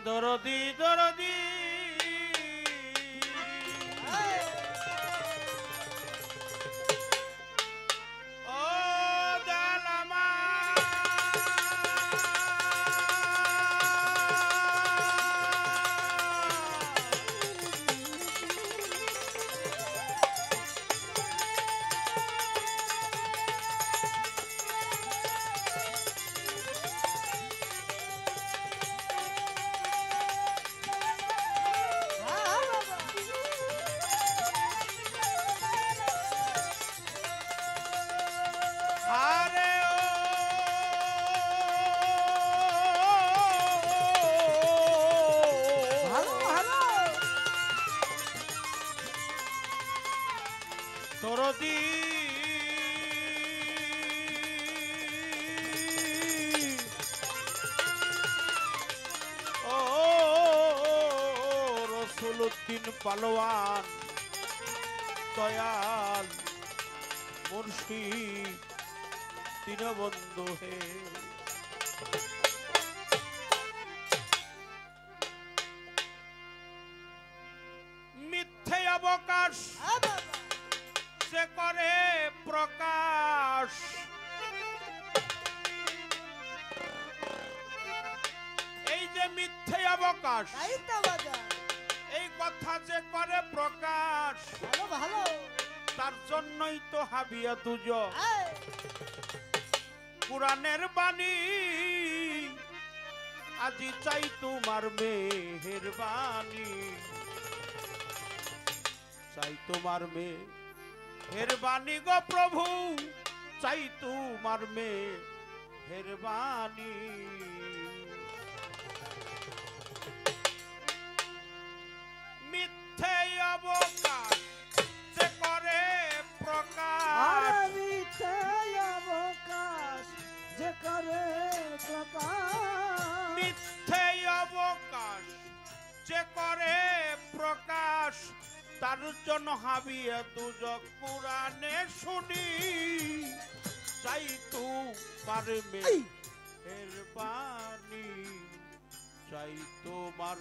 দরদি দরদি দরদি ও রসুলউদ্দিন পালোয়ান দয়াল মুর্শিদ দীনবন্ধু হে মিথ্যে অবকাশ সে করে প্রকাশ এই যে মিথ্যে অবকাশ এই কথা যে করে প্রকাশ ভালো তার জন্যই তো হাবিয়া তুজ কুরআনের বাণী আজি চাই তোমার মেহেরবানি চাই তোমার মেহেরবানি গো প্রভু চাই তোমার মেহেরবানি মিথ্যে অবকাশ যে করে প্রকাশ মিথ্যে অবকাশ যে করে প্রকাশ মিথ্যে অবকাশ যে করে প্রকাশ তার জন্য হাবিয়া দুজক কুরআনে শুনি চাই তোমার মেহেরবানি চাই তোমার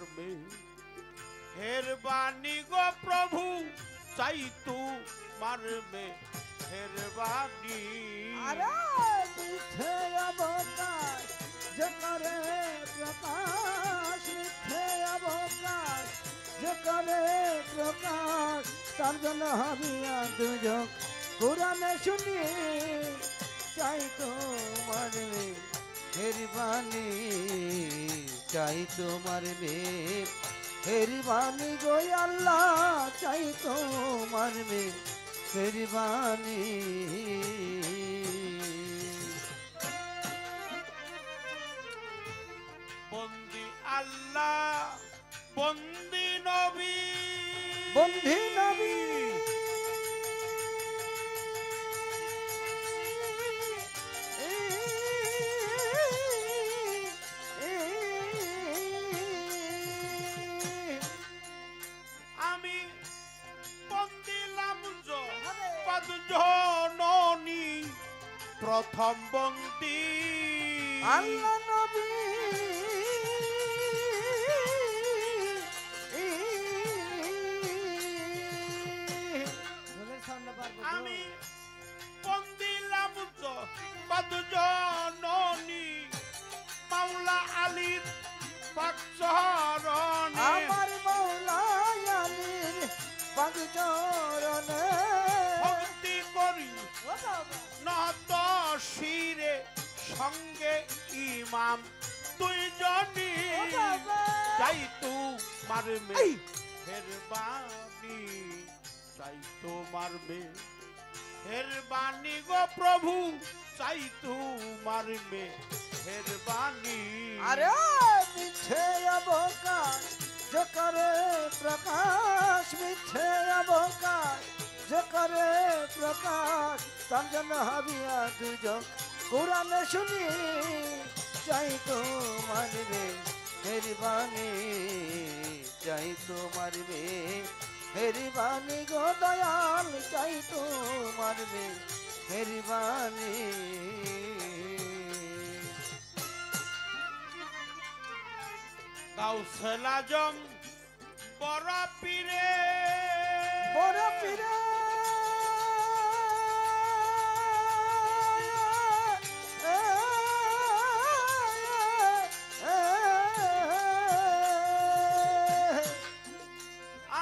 মেহেরবানি গো প্রভু চাই তোমার মেহেরবানি আরে মিথ্যে অবকাশ যে করে প্রকাশ মিথ্যে অবকাশ যে করে প্রকাশ তার জন্য হাবিয়া দুজক কুরআনে শুনি চাই তোমার মেহেরবানি চাই তোমার মেহেরবানি গো আল্লাহ চাই তোমার মেহেরবানি বন্দি আল্লাহ বন্দি নবী বন্ধি নবী আমি বন্দিলাম পদ জননী প্রথম বন্দি আল্লাহ নবী আমি বন্দিলাম পদ জননী মাওলা আলীর পাক চরণে আমার মাওলা আলীর পাক চরণে ভক্তি করি নত শিরে সঙ্গে ইমাম দুইজনই চাই তোমার মেহেরবানি চাই তোমার মেহেরবানি গো প্রভু চাই তোমার মেহেরবানি আরে মিথ্যে অবকাশ যে করে প্রকাশ মিথ্যে অবকাশ যে করে প্রকাশ তার জন্য হাবিয়া দুজক কুরআনে শুনি চাই তোমার মেহেরবানি চাই তোমার হেরিবানি গো দয়াল চাই তোমার হেরিবানি গাউসুল আজম বড় পীরে বড় পীরে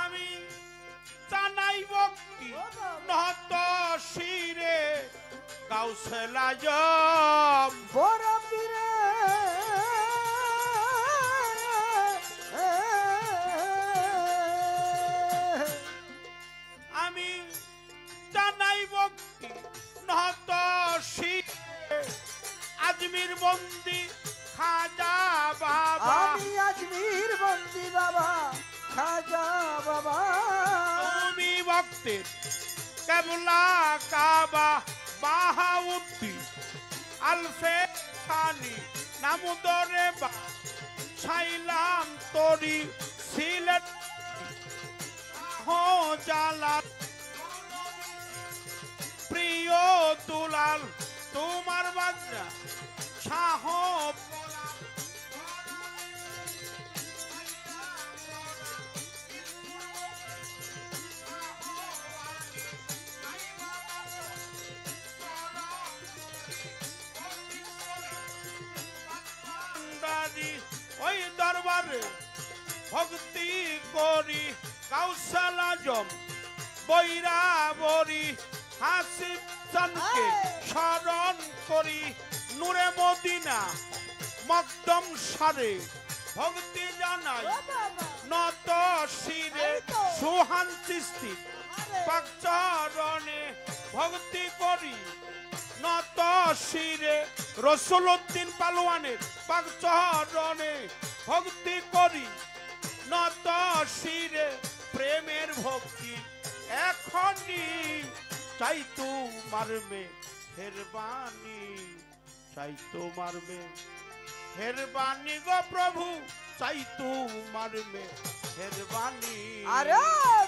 আমি জানাই ভক্তি নত শিরে গাউসুল আজম বড় পীরে আমি জানাই ভক্তি নত শিরে আজমির বন্দি খাজা বাবা আমি আজমির বন্দি বাবা খাজা বাবা তুমি ভক্তের কেবলা কাবা বাহাউদ্দিন আলফে খানি নামুদরে বা ছাইলাম তরি সিলেট জালা প্রিয় দুলাল তোমার বাজনা শাহ ওই দরবারে ভক্তি করি গাউসুল আজম বৈরাবরী হাসিব চানকে স্মরণ করি নূরে মদিনা মকদম সারে ভক্তি জানাই নত শিরে সুহান চিস্তি পাক চরণে ভক্তি করি নত শিরে রসুলউদ্দিন পালোয়ানের পাক চরণে ভক্তি করি নত শিরে প্রেমের ভক্তি এখনই চাই তোমার মেহেরবানি চাই তোমার মেহেরবানি গো প্রভু চাই তোমার মেহেরবানি আরে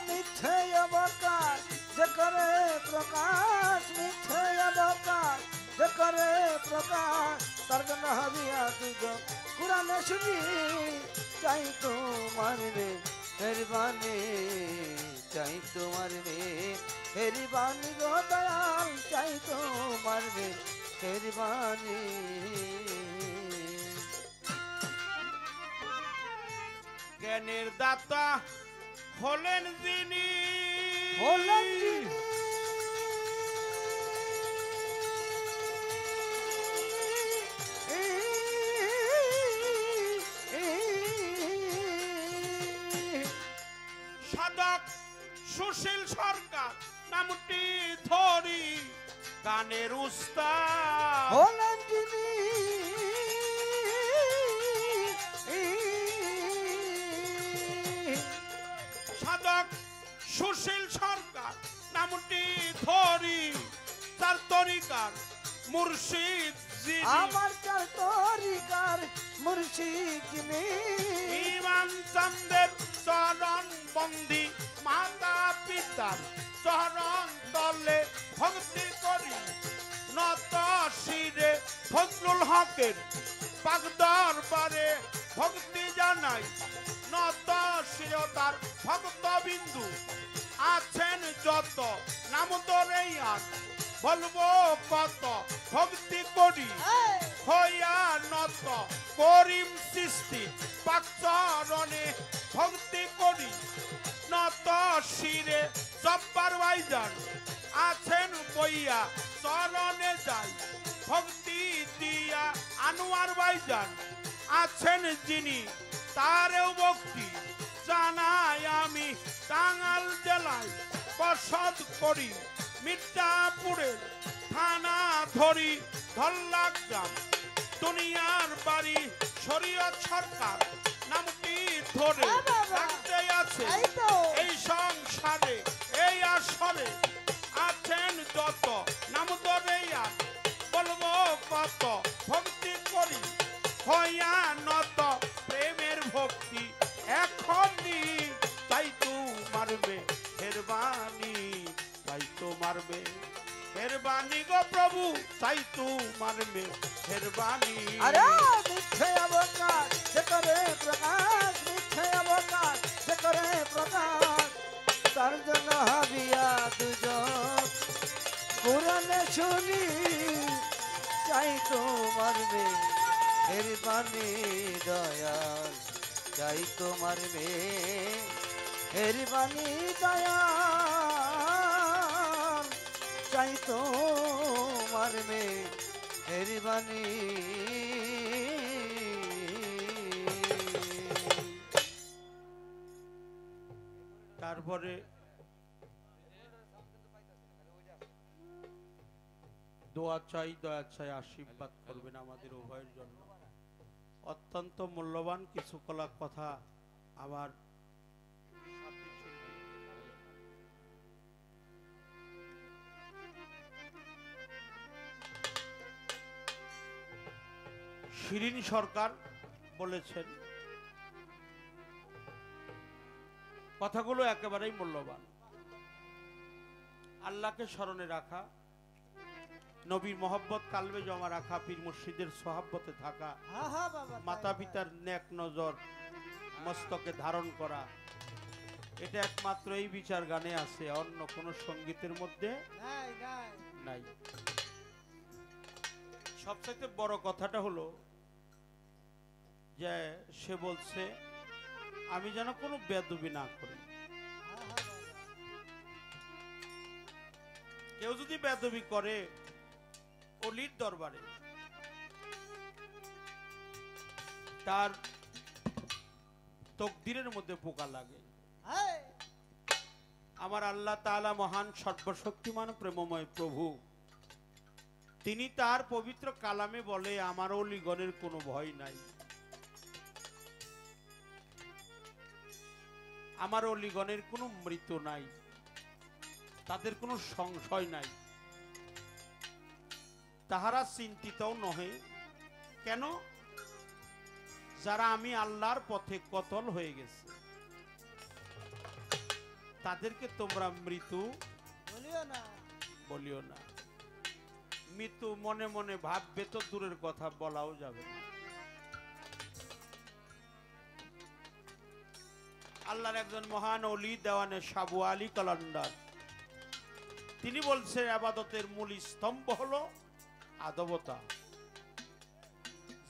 মিথ্যে অবকাশ যে করে প্রকাশ মিথ্যে অবকাশ যে করে প্রকাশ তার জন্য হাবিয়া তুই কুরানে শুনি চাই তোমার মেহেরবানি চাই তোমার মেহেরবানি গো দয়াল চাই তোমার মেহেরবানি জ্ঞানের দাতা হলেন যিনি হলেন যিনি সাধক সুশীল সরকার নামটি ধরি গানের উস্তাদ হলেন যিনি সাধক সুশীল সরকার নামটি ধরি তার তরিকার মুর্শিদ যিনি আমার চার তরিকার মুর্শিদ যিনি ইমান চন্দের চরণ বন্দি মাতা পিতার চরণ তলে ভক্তি করি নত শিরে ফজলুল হকের পাক দরবারে ভক্তি জানাই নত শিরে তার ভক্ত বিন্দু আছেন যত নাম ধরে আর বলবো কত ভক্তি করি হইয়া নত করিম সৃষ্টি পাক চরণে ভক্তি করি নত শিরে জব্বার ভাইজান আছেন বইয়া চরণে যাই ভক্তি দিয়া আনোয়ার ভাইজান আছেন যিনি তারেও ভক্তি জানাই আমি টাঙ্গাল জেলায় বসত করি মির্জাপুরের থানা ধরি ধল্লা গ্রাম দুনিয়ার বাড়ি শরীয়ত সরকার নামটি ধরে থাকতে আছে এই সংসারে এই আসরে আছেন যত নাম ধরে আর বলবো কত ভক্তি করি হইয়া নত প্রেমের ভক্তি এখনই তাই তোমার মে মেহরবানি গো প্রভু চাই তোমার মেহরবানি। আরে মিথ্যে অবকাশ সে করে প্রকাশ, মিথ্যে অবকাশ সে করে প্রকাশ, তার জন্য হাবিয়া দুজন কোরআনে শুনি চাই তোমার মেহরবানি দয়াল, চাই তোমার মেহরবানি দয়াল, চাই তোমার মেহরবানি। তারপরে দোয়া চাই, দয়া চাই, আশীর্বাদ করবেন আমাদের উভয়ের জন্য। অত্যন্ত মূল্যবান কিছু কথা আমার শিরিন সরকার বলেছেন, কথাগুলো একেবারেই মূল্যবান। আল্লাহকে স্মরণে রাখা, নবীর মহব্বত কালবে জমা রাখা, পীর মুর্শিদের সোহাব্বতে থাকা, মাতা পিতার নেক নজর মস্তকে ধারণ করা, এটা একমাত্র এই বিচার গানে আছে, অন্য কোন সঙ্গীতের মধ্যে নাই। সবচাইতে বড় কথাটা হলো যে সে বলছে আমি যেন কোনো বেদবি না করি। কেউ যদি বেদবি করে অলির দরবারে, তার তকদিরের মধ্যে পোকা লাগে। আমার আল্লাহ তাআলা মহান সর্বশক্তিমান প্রেমময় প্রভু, তিনি তার পবিত্র কালামে বলে আমার অলিগণের কোনো ভয় নাই, আমার অলিগণের কোনো মৃত্যু নাই, তাদের কোনো সংশয় নাই, তাহারা চিন্তিতও নহে। কেন? যারা আমি আল্লাহর পথে কতল হয়ে গেছে তাদেরকে তোমরা মৃত্যু বলিও না। মৃত্যু মনে মনে ভাববে তো দূরের কথা, বলাও যাবে না। আল্লাহর একজন মহান ওলি দেওয়ানে সাবু আলী কালান্দার, তিনি বলছে আবাদতের মূল স্তম্ভ হলো আদবতা।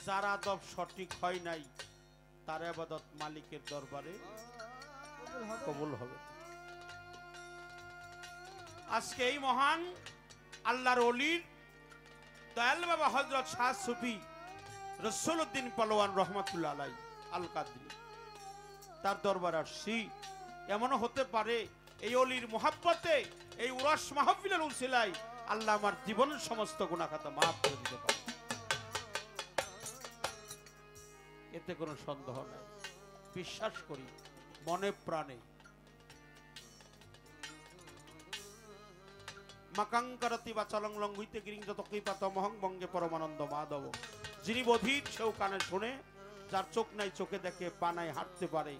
যার আদব সঠিক হয় নাই তার আবাদত মালিকের দরবারে কবুল হবে। আজকে এই মহান আল্লাহর ওলির দয়াল বাবা হযরত শাহ সুফি রসুলউদ্দিন পালোয়ান রহমাতুল্লাহ আলাইহি আল কাদরি, তার দরবার আসছি। এমনও হতে পারে এই ওলির মুহাব্বতে, এই উরস মাহফিলের উসিলায় আল্লাহ আমার জীবনের সমস্ত গুনাহ খাতা মাফ করে দিতে পারে, এতে কোনো সন্দেহ নাই। বিশ্বাস করি মনে প্রাণে। মাকাঙ্কারতি বাচালং লং হইতে গিরিং যত কৃপাত মহং বঙ্গে পরমানন্দ মাধব। যিনি বধির সেও কানে শুনে, যার চোখ নাই চোখে দেখে, পা নাই হাঁটতে পারে,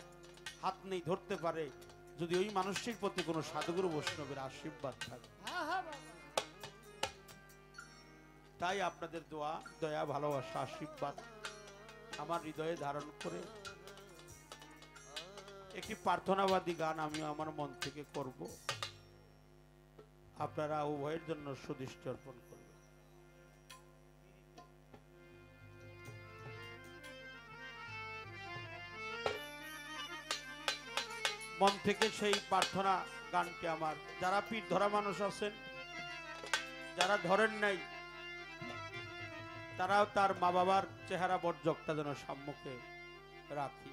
হাত নেই ধরতে পারে, যদি ওই মানুষটির প্রতি কোনো সাধুগুরু বৈষ্ণবের আশীর্বাদ থাকে। তাই আপনাদের দোয়া, দয়া, ভালোবাসা, আশীর্বাদ আমার হৃদয়ে ধারণ করে একটি প্রার্থনাবাদী গান আমি আমার মন থেকে করব। আপনারা উভয়ের জন্য সুদৃষ্টি অর্পণ করবেন। মন থেকে সেই প্রার্থনা গানটি আমার, যারা পীর ধরা মানুষ আছেন, যারা ধরেন নাই, তারাও তার মা বাবার চেহারা বর্জকটা যেন সম্মুখে রাখি।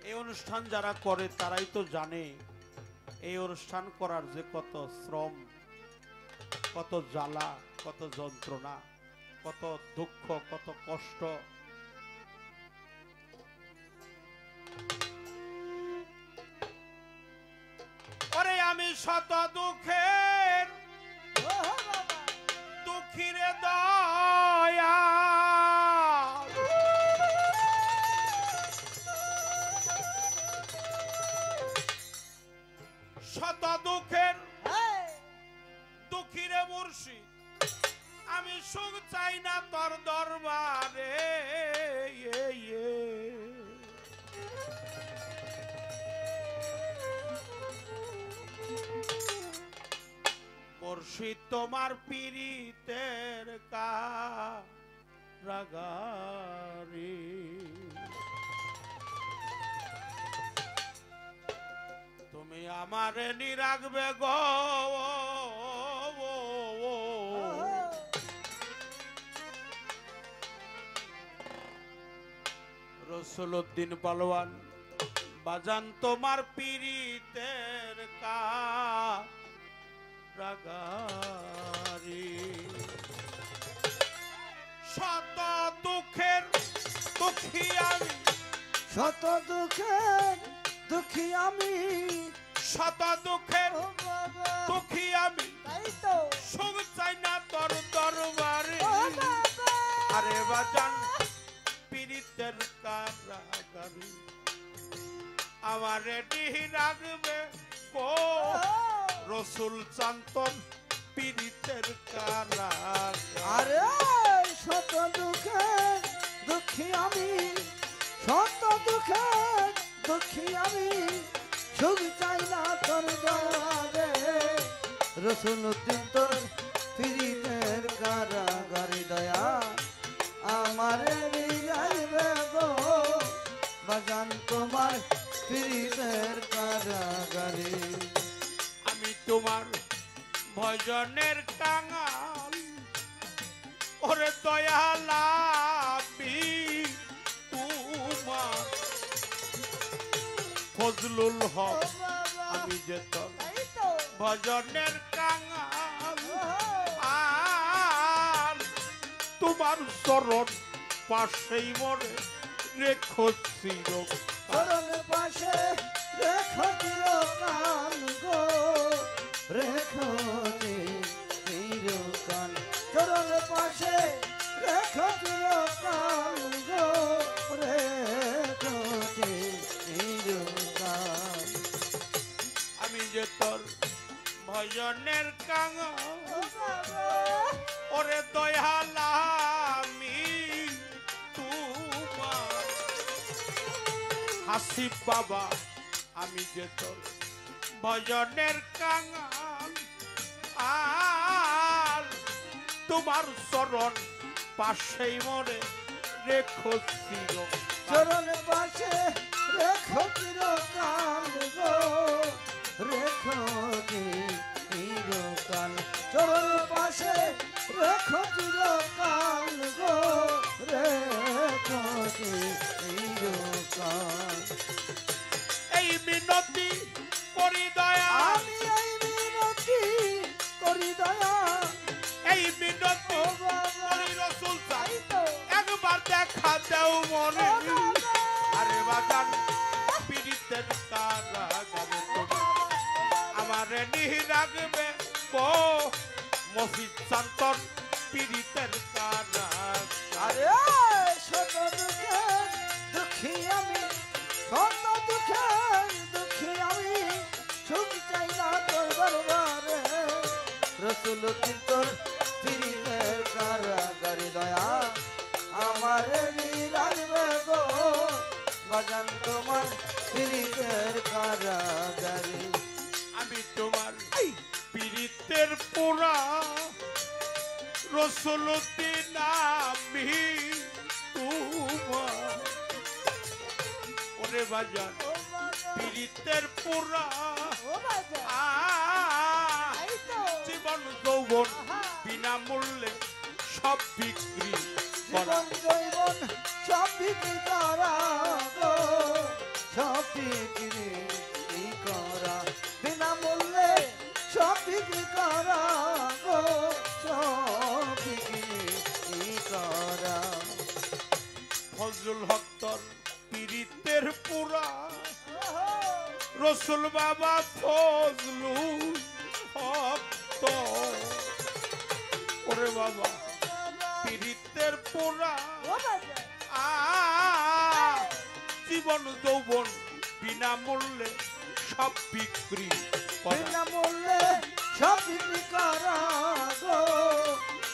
এই অনুষ্ঠান যারা করে তারাই তো জানে এই অনুষ্ঠান করার যে কত শ্রম, কত জ্বালা, কত যন্ত্রণা, কত দুঃখ, কত কষ্ট। ওরে আমি শত দুঃখের দুঃখীরে দয়া, শত দুঃখের এই, দুঃখীরে মুর্শিদ আমি সুখ চাই না তোর দরবারে মুর্শিদ তোমার পীড়িতের কারাগারে তুমি আমারে নিরাখবে গো রসুলউদ্দিন পালোয়ান বাজান তোমার পীড়িতের কারাগারে শত দুঃখের দুঃখী আমি শত দুঃখের দুঃখী আমি শত দুঃখের ও বাবা দুঃখী আমি তাই তো সুখ চাই না তোর দরবারে ও বাবা আরে বাজান পীড়িতের কারাগারে আমারে ডিহি রাখবে গো রসুল চান্তন পীড়িতের কারাগারে আরে শত দুঃখের দুঃখী আমি শত দুঃখের দুঃখী আমি সুখ চাই না তোর দরবারে রসুলউদ্দিন তোর পীড়িতের কারাগারে দয়া আমারে নিরাইবে গো বাজান তোমার পীড়িতের কারাগারে আমি তোমার ভজনের কাঙাল ওরে দয়ালাপি তোমার ফজলুল ও হক বাবা আমি যে তোর তাই তো ভজনের কাঙাল ও আর তোমার চরণ পাশেই মরে রেখো চিরকাল। চরণ পাশে রেখো চিরকাল গো রেখো চিরকাল চরণ পাশে রেখো চিরকাল গো রেখো চিরকাল আমি যে তোর ভজনের কাঙাল ও বাবা ওরে দয়ালা আমি তোমার হাসিব বাবা আমি যে তোর ভজনের কাঙাল আর তোমার চরণ পাশেই মরে রেখো চিরকাল। চরণ পাশে রেখো চিরকাল গো রেখো চিরকাল চরণ পাশে রেখো চিরকাল গো রেখো চিরকাল এই মিনতি করি দয়া আমি এই মিনতি করি দয়া এই মিনতি ও বাবা করি রসুল চাই তাই তো একবার দেখা দেও মনে ও বাবা আরে বাগান পীড়িতের কারাগারে তুমি আমারে নিহি রাখবে গো মফিজ শান্তন পীড়িতের কারাগারে আরে শত দুঃখের দুঃখী আমি শত দুঃখের দুঃখী আমি সুখ চাই না তোর দরবারে রসুলউদ্দিন তোর পীড়িতের কারাগারে দয়া আমার নিরানবে গো বাজান তোমার পীড়িতের কারাগারে আমি তোমার পীড়িতের পোড়া রসুলউদ্দিন আমি তোমার ওরে বাজান ও বাবা পীড়িতের পোড়া ও বাবা আ এই তো জীবন যৌবন আহা। বিনামূল্যে সব বিক্রি করা জীবন জৈবন সব বিক্রি করা গো সব বিক্রি করা বিনামূল্যে সব বিক্রি করা গো সব বিক্রি করা ফজলুল হক্তর পীড়িতের পুরা রসুল বাবা ফজলুল হক্ত ওরে বাবা পীড়িতের পুরা আ জীবন যৌবন বিনামূল্যে সব বিক্রি বিক্রি করা গো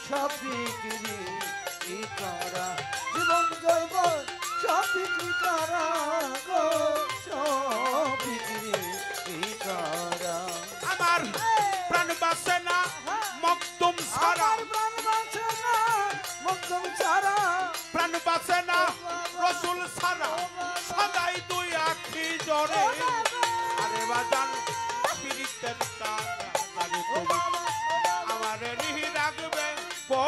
সব বিক্রি করা জীবন জৈব সব বিক্রি করা গো সব বিক্রি করা আমার প্রাণ বাসে না মকদুম সারা আমার প্রাণ বাঁচে না মকদুম ছাড়া প্রাণ বাসে না রসুল সারা সদাই দুই আখি জরে আরে বাজান পীড়িতের কারে তুমি আমারে নিহি রাখবে গো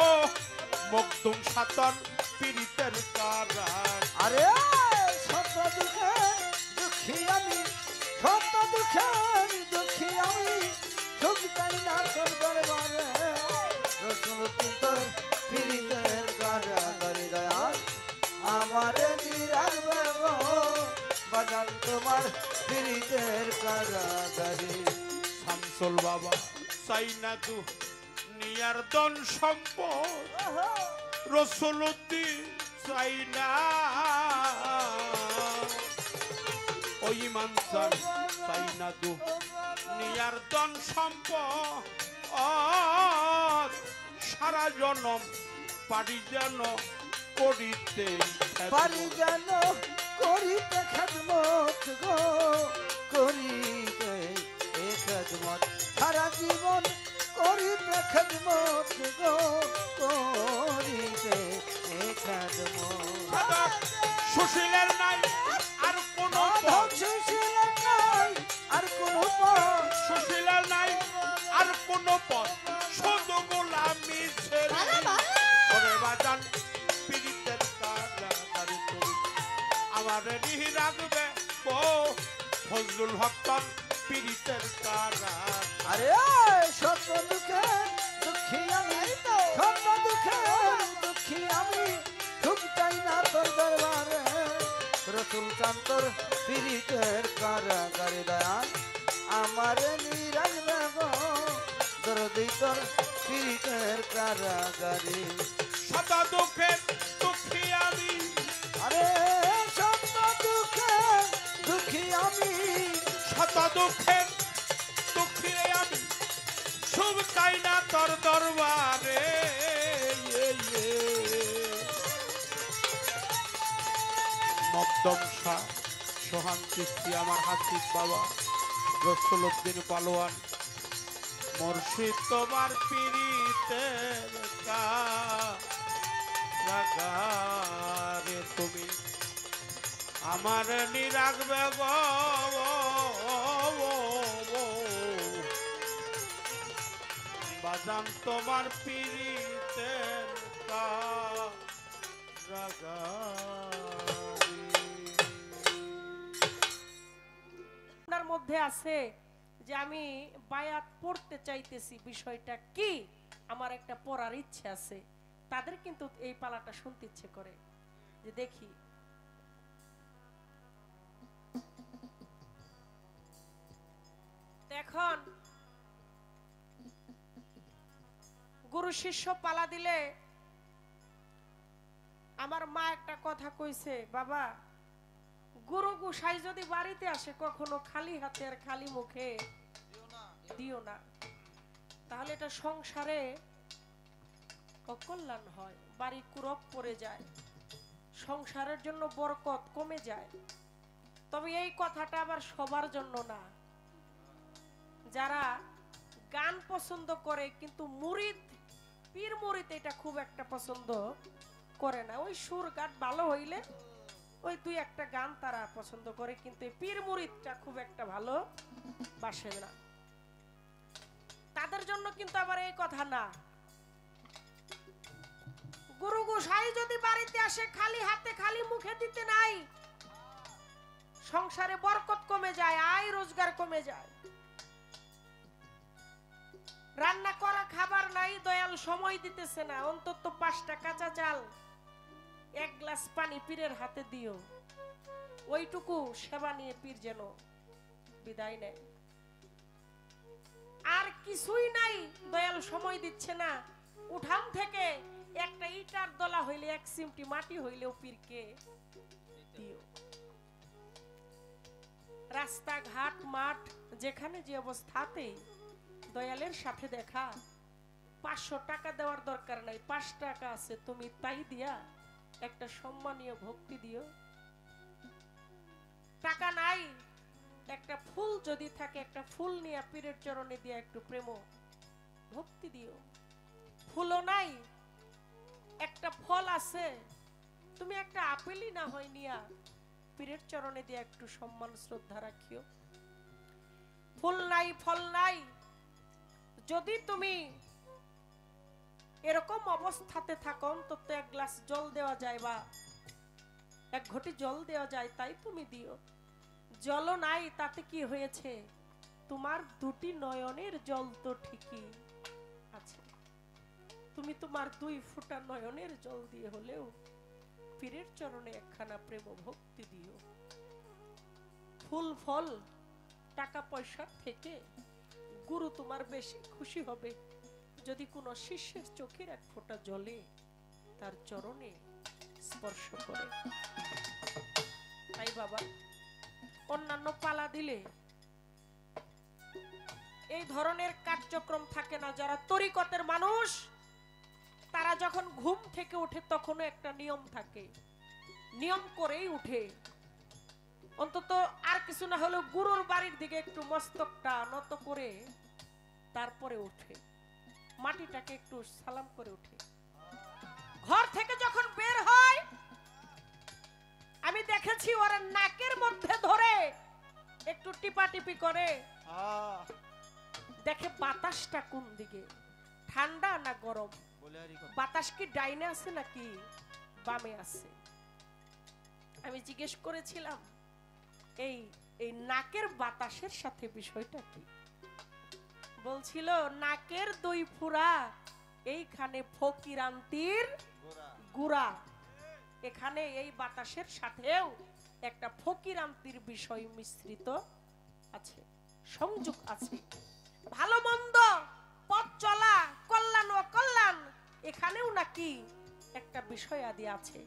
মকদুম সাতন পীড়িতের কারা আরে সত্য দুঃখে দুঃখী আমি সত্য দুঃখে দুঃখী আমি সুখ চাই না তোর দরবারে রসুল তোর পীড়িতের কারাগারে দয়াল আমারে নিরাগবে গো বাজান তোমার পীড়িতের কারাগারে শামসুল বাবা চাই না তু নিয়ার দন সম্পদ রসুলুদ্দিন চাই না ওই মানসার চাই না তু নিয়ার দন সম্পদ সারা জনম পারি যেন করিতে পারি যেন করিতে খেদমত গো করিতে এ খেদমত সারা জীবন করিতে খেদমত গো করিতে এ খেদমত সুশীলের নাই আর কোন সুশীলের নাই আর কোন পথ সুশীলের নাই আর কোন পথ শুধু গোলামি ছেড়ে ওরে বাজান পীড়িতের কারাগারে তুমি আমারে নিহি রাখবে ও ফজলুল হক পীড়িতের কারা আরে সত্য দুঃখে দুঃখী আমি সত্য দুঃখে দুঃখী আমি সুখ চাই না তোর দরবারে রসুল চান্তর পীড়িতের কারাগারে দয়াল আমারে নিরাগবে গো দরদি তোর পীড়িতের কারাগারে সদা দুঃখের দুঃখী আমি আরে সত্য দুঃখে দুঃখী আমি শত দুঃখের দুঃখী আমি শুভ চাই না তোর দরবারে মকদম শাহ সোহান চিস্তি আমার হাসিব বাবা রসুলউদ্দিন পালোয়ান মুর্শিদ তোমার পীড়িতের কারাগারে তুমি আমার নিরাগবে গো বাজান তোমার পীড়িতের আপনার মধ্যে আছে যে আমি বায়াত পড়তে চাইতেছি, বিষয়টা কি আমার একটা পড়ার ইচ্ছে আছে, তাদের কিন্তু এই পালাটা শুনতে ইচ্ছে করে যে দেখি। এখন গুরু শিষ্য পালা দিলে আমার মা একটা কথা কইছে, বাবা গুরু গোসাই যদি বাড়িতে আসে কখনো খালি হাতে আর খালি মুখে দিও না, তাহলে এটা সংসারে অকল্যাণ হয়, বাড়ি কুরব পড়ে যায়, সংসারের জন্য বরকত কমে যায়। তবে এই কথাটা আবার সবার জন্য না, যারা গান পছন্দ করে কিন্তু মুরিদ পীর মুরিদ এটা খুব একটা পছন্দ করে না, ওই সুর গান ভালো হইলে ওই দুই একটা গান তারা পছন্দ করে, কিন্তু পীর মুরিদটা খুব একটা ভালো বাসে না, তাদের জন্য কিন্তু আবার এই কথা না। গুরু গোসাই যদি বাড়িতে আসে খালি হাতে খালি মুখে দিতে নাই, সংসারে বরকত কমে যায়, আয় রোজগার কমে যায়, রান্না করা খাবার নাই, দয়াল সময় দিতেছে না, অন্তত 5টা কাঁচা চাল 1 গ্লাস পানি পীরের হাতে দিও, ওইটুকু সেবা নিয়ে পীর যেন বিদায় নেয়। আর কিছুই নাই, দয়াল সময় দিচ্ছে না, উঠান থেকে একটা ইটার দলা হইলে 1 চিমটি মাটি হইলেও পীরকে দিও। রাস্তাঘাট মাঠ যেখানে যে অবস্থাতেই দয়ালের সাথে দেখা, 500 টাকা দেওয়ার দরকার নাই, 5 টাকা আছে, তুমি তাই দিয়া একটা সম্মানীয় ভক্তি দিও। টাকা নাই, একটা ফুল যদি থাকে, একটা ফুল নিয়ে পীরের চরণে দিয়া একটু প্রেম ভক্তি দিও। ফুলও নাই, একটা ফল আছে, তুমি একটা আপেলই না হয় নিয়া পীরের চরণে দিয়া একটু সম্মান শ্রদ্ধা রাখিও। ফুল নাই, ফল নাই, যদি তুমি এরকম অবস্থাতে থাকো, অন্তত 1 গ্লাস জল দেওয়া যায় বা 1 ঘটি জল দেওয়া যায়, তাই তুমি দিও। জলও নাই, তাতে কি হয়েছে, তোমার 2টি নয়নের জল তো ঠিকই আছে, তুমি তোমার 2 ফোঁটা নয়নের জল দিয়ে হলেও পীরের চরণে একখানা প্রেম ভক্তি দিও। ফুল ফল টাকা পয়সা থেকে গুরু তোমার বেশি খুশি হবে যদি কোনো শিষ্যের চোখের 1 ফোঁটা জলে তার চরণে স্পর্শ করে। তাই বাবা, অন্যান্য পালা দিলে এই ধরনের কার্যক্রম থাকে না। যারা তরিকতের মানুষ, তারা যখন ঘুম থেকে ওঠে তখনও একটা নিয়ম থাকে, নিয়ম করেই উঠে। অন্তত আর কিছু না হলেও গুরুর বাড়ির দিকে একটু মস্তকটা নত করে তারপরে উঠে, মাটিটাকে একটু সালাম করে উঠে। ঘর থেকে যখন বের হয়, আমি দেখেছি ওরা নাকের মধ্যে ধরে একটু টিপাটিপি করে, দেখে বাতাসটা কোন দিকে, ঠান্ডা না গরম, বাতাস কি ডাইনে আছে নাকি বামে আছে। আমি জিজ্ঞেস করেছিলাম এই এই নাকের বাতাসের সাথে বিষয়টা কি। বলছিল নাকের 2 ফুরা, এইখানে ফকিরান্তির গুড়া, এখানে এই বাতাসের সাথেও একটা ফকিরান্তির বিষয় মিশ্রিত আছে, সংযোগ আছে। ভালো মন্দ, পথ চলা, কল্যাণ অকল্যাণ, এখানেও নাকি একটা বিষয় আদি আছে।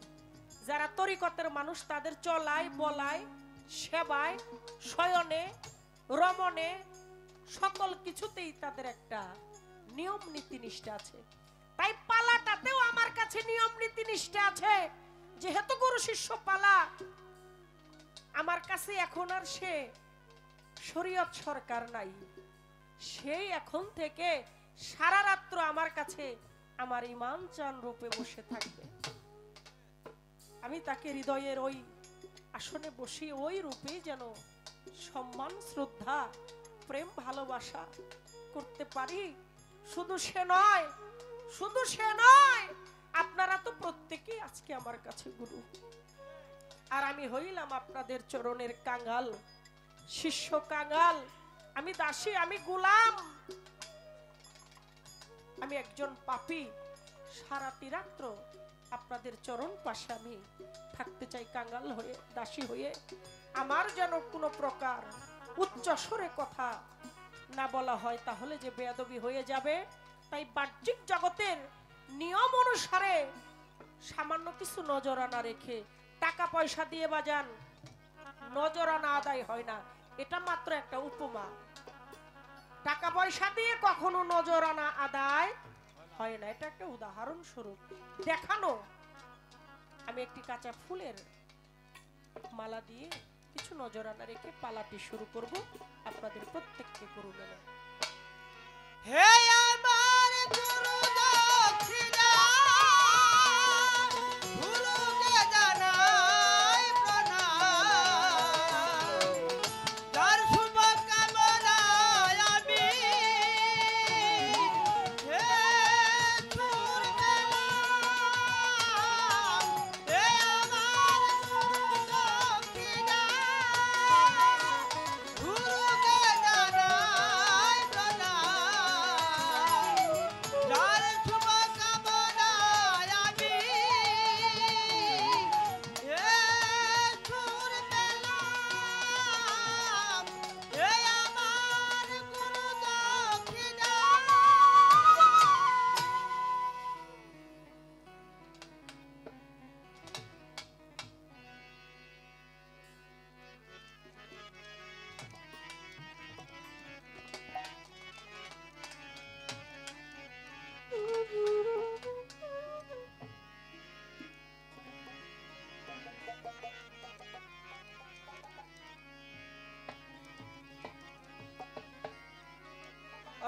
যারা তরিকতের মানুষ, তাদের চলায় বলায়, সেবায়, শয়নে, রমণে, সকল কিছুতেই তাদের একটা নিয়ম নীতি নিষ্ঠা আছে। তাই পালাটাতেও আমার কাছে নিয়ম নীতি নিষ্ঠা আছে। যেহেতু গুরু শিষ্য পালা, আমার কাছে এখন আর সে শরীয়ত সরকার নাই, সেই এখন থেকে সারা রাত্র আমার কাছে আমার ইমান চান রূপে বসে থাকবে। আমি তাকে হৃদয়ের ওই আসনে বসে ওই রূপেই যেন সম্মান শ্রদ্ধা প্রেম ভালোবাসা করতে পারি। শুধু সে নয়, শুধু সে নয়, আপনারা তো প্রত্যেকেই আজকে আমার কাছে গুরু, আর আমি হইলাম আপনাদের চরণের কাঙ্গাল, শিষ্য কাঙ্গাল। আমি দাসী, আমি গোলাম, আমি একজন পাপী। সারাটি রাত্র আপনাদের চরণ পাশে আমি থাকতে চাই কাঙ্গাল হয়ে, দাসী হয়ে। আমার যেন কোনো প্রকার উচ্চ স্বরে কথা না বলা হয়, তাহলে যে বেয়াদবি হয়ে যাবে। তাই বাহ্যিক জগতের নিয়ম অনুসারে সামান্য কিছু নজরানা রেখে, টাকা পয়সা দিয়ে বাজান নজরানা আদায় হয় না, এটা মাত্র একটা উপমা। টাকা পয়সা দিয়ে কখনো নজরানা আদায় হয় না, এটা একটা উদাহরণ স্বরূপ দেখানো। আমি একটি কাঁচা ফুলের মালা দিয়ে কিছু নজরানা রেখে পালাটি শুরু করব। আপনাদের প্রত্যেককে করুন। হে আমার গুরু দক্ষিণা, গুরুকে জানাই প্রণাম, যার শুভ কামনায় আমি হে সুর পেলাম। হে আমার গুরু দক্ষিণা, গুরুকে জানাই প্রণাম।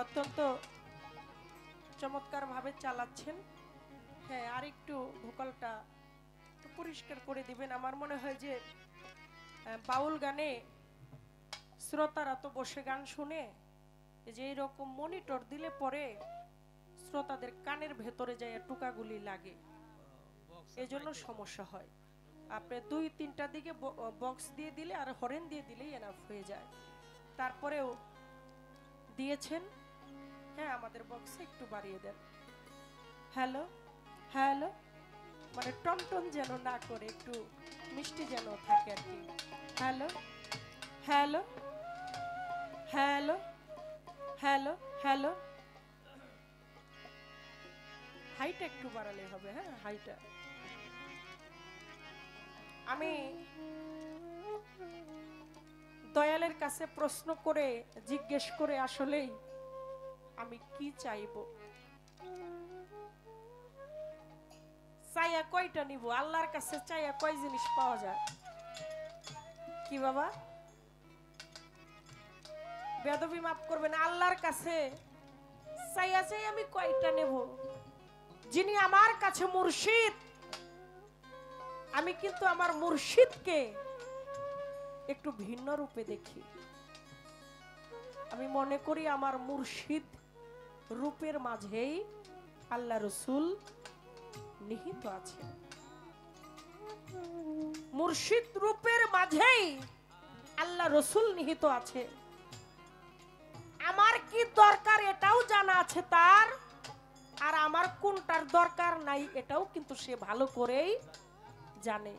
অত্যন্ত চমৎকার ভাবে চালাচ্ছেন। হ্যাঁ, আর একটু ভোকালটা একটু পরিষ্কার করে দিবেন। আমার মনে হয় যে বাউল গানে শ্রোতারা তো বসে গান শুনে, যে এরকম মনিটর দিলে পরে শ্রোতাদের কানের ভেতরে যায় টুকাগুলি লাগে, এজন্য সমস্যা হয়। আপনি 2-3টা দিকে বক্স দিয়ে দিলে আর হরেন দিয়ে দিলেই এনাফ হয়ে যায়। তারপরেও দিয়েছেন, হ্যাঁ আমাদের বক্সে একটু বাড়িয়ে দেন। হ্যালো হ্যালো, মানে টনটন যেন না করে, একটু মিষ্টি যেন থাকে আর কি। Hello hello hello hello hello, হাইটা একটু বাড়ালে হবে। হ্যাঁ, হাইটা। আমি দয়ালের কাছে প্রশ্ন করে জিজ্ঞেস করে আসলেই আমি কি চাইবো, চাইয়া কয়টা নিব, আল্লাহর কাছে চাইয়া কয় জিনিস পাওয়া যায়? কি বাবা, বেদবি মাফ করবেন, আল্লাহর কাছে চাইয়া চাই আমি কয়টা নেব? যিনি আমার কাছে মুর্শিদ, আমি কিন্তু আমার মুর্শিদকে একটু ভিন্ন রূপে দেখি। আমি মনে করি আমার মুর্শিদ রূপের মাঝেই আল্লাহ রসুল নিহিত আছে। মুর্শিদ রূপের মাঝেই আল্লাহ রসুল নিহিত আছে। আমার কি দরকার এটাও জানা আছে তার, আর আমার কোনটার দরকার নাই এটাও কিন্তু সে ভালো করেই জানে।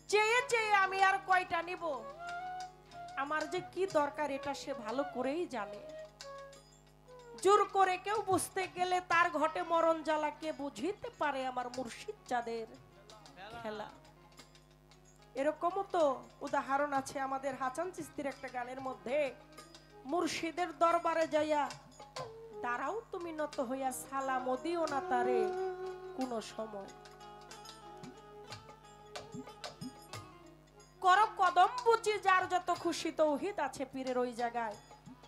চেয়ে চেয়ে আমি আর কয়টা নিব, আমার যে কি দরকার এটা সে ভালো করেই জানে। জোর করে কেউ বুঝতে গেলে তার ঘটে মরণ জ্বালা, কে বুঝিতে পারে আমার মুর্শিদ যাদের খেলা। এরকমও তো উদাহরণ আছে আমাদের হাসান চিস্তির একটা গানের মধ্যে, মুর্শিদের দরবারে যাইয়া দাঁড়াও তুমি নত হইয়া, সালাম দিও না তারে কোন সময়। কর কদম বুঝি যার যত খুশি তৌহিদ আছে পীরের ওই জায়গায়,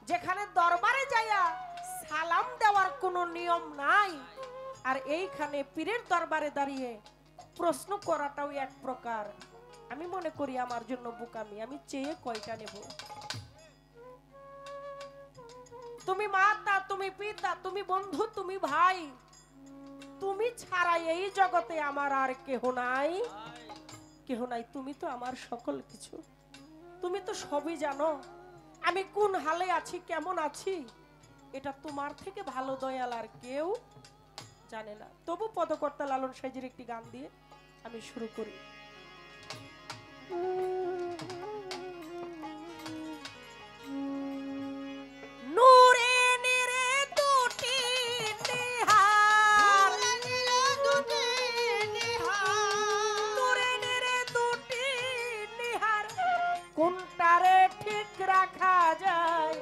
যেখানে দরবারে যাইয়া সালাম দেওয়ার কোনো নিয়ম নাই, আর এইখানে পীরের দরবারে দাঁড়িয়ে প্রশ্ন করাটাও এক প্রকার আমি মনে করি আমার জন্য বোকামি। আমি চেয়ে কয়টা নেব? তুমি মাতা, তুমি পিতা, তুমি বন্ধু, তুমি ভাই, তুমি ছাড়া এই জগতে আমার আর কেহ নাই, কেহ নাই। তুমি তো আমার সকল কিছু, তুমি তো সবই জানো। আমি কোন হালে আছি, কেমন আছি, এটা তোমার থেকে ভালো দয়াল আর কেউ জানে না। তবু পদকর্তা লালন সাইজির একটি গান দিয়ে আমি শুরু করি। কোনটারে ঠিক রাখা যায়,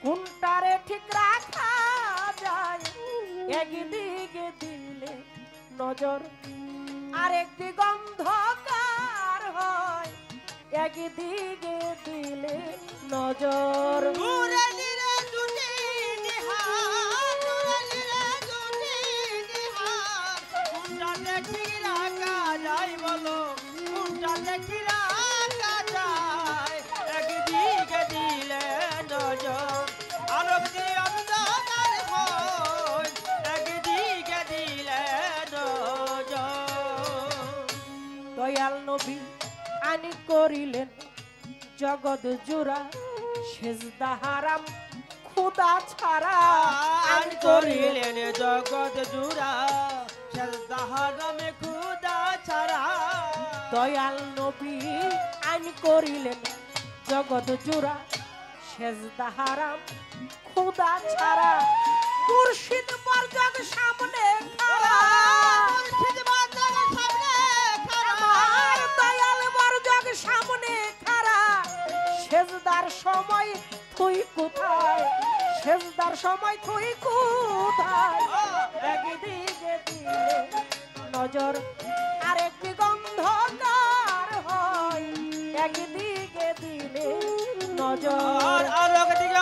কোনটারে ঠিক রাখা যায়, একদিকে দিলে নজর আরেক দিক অন্ধকার হয়, একদিকে দিলে নজর। বলো কোনটা দেখি রাখা যায়, একদিকে দিলে নজর আলোক দিয়ে অন্ধকার হয়, একদিকে দিলে নজর। দয়াল নবী আনি করিলেন জগৎ জোড়া, সেজদা হারাম খুদা ছাড়া আন করিলেন জগৎ জোড়া, সেজদা হারাম খুদা ছাড়া। দয়াল নবী আইন করিলেন জগৎ জোড়া, সেজদা হারাম খুদা ছাড়া। মুর্শিদ বরজগ সামনে খাড়া, মুর্শিদ বরজগ সামনে খাড়া, আমার দয়াল বরজগ সামনে খাড়া। সেজদার সময় তুই কোথায়, সেজদার সময় তুই কোথায়, একদিকে দিলে নজর আরেক দিক অন্ধকার হয়, একদিকে দিলে নজর আর একদিকে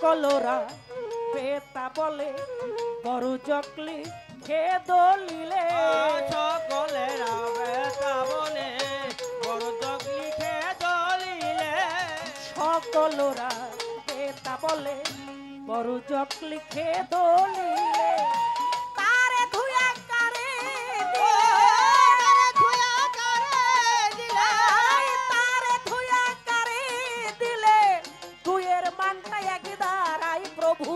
সকলরা বেতা বলে বড় জকলি খে দলিলে সকলেরা বেতা বলে বড় জগলি খে দলিলে সকলরা বেতা বলে বড় জকলি খে দলিলে তারে ধুয়া কারে তারে ধুয়া কারে দিলে তুইয়ের মানটা একই দাঁড়াই প্রভু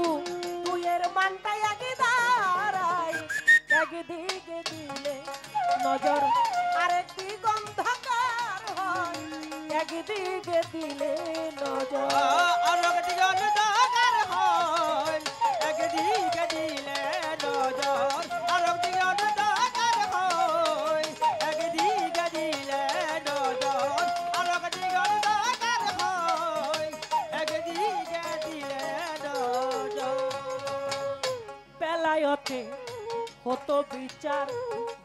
তুইয়ের মানটা একই দাঁড়াই একদিকে দিলে নজর আরেক দিক অন্ধকার হয় একদিকে দিলে নজর আলোক দিকে অন্ধকার হয় একদিকে দিলে নজর আলোক দিকে অন্ধকার হয় একদিকে দিলে নজর আলোক দিকে অন্ধকার হয় একদিকে দিলে নজর বেলায়তে হতো বিচার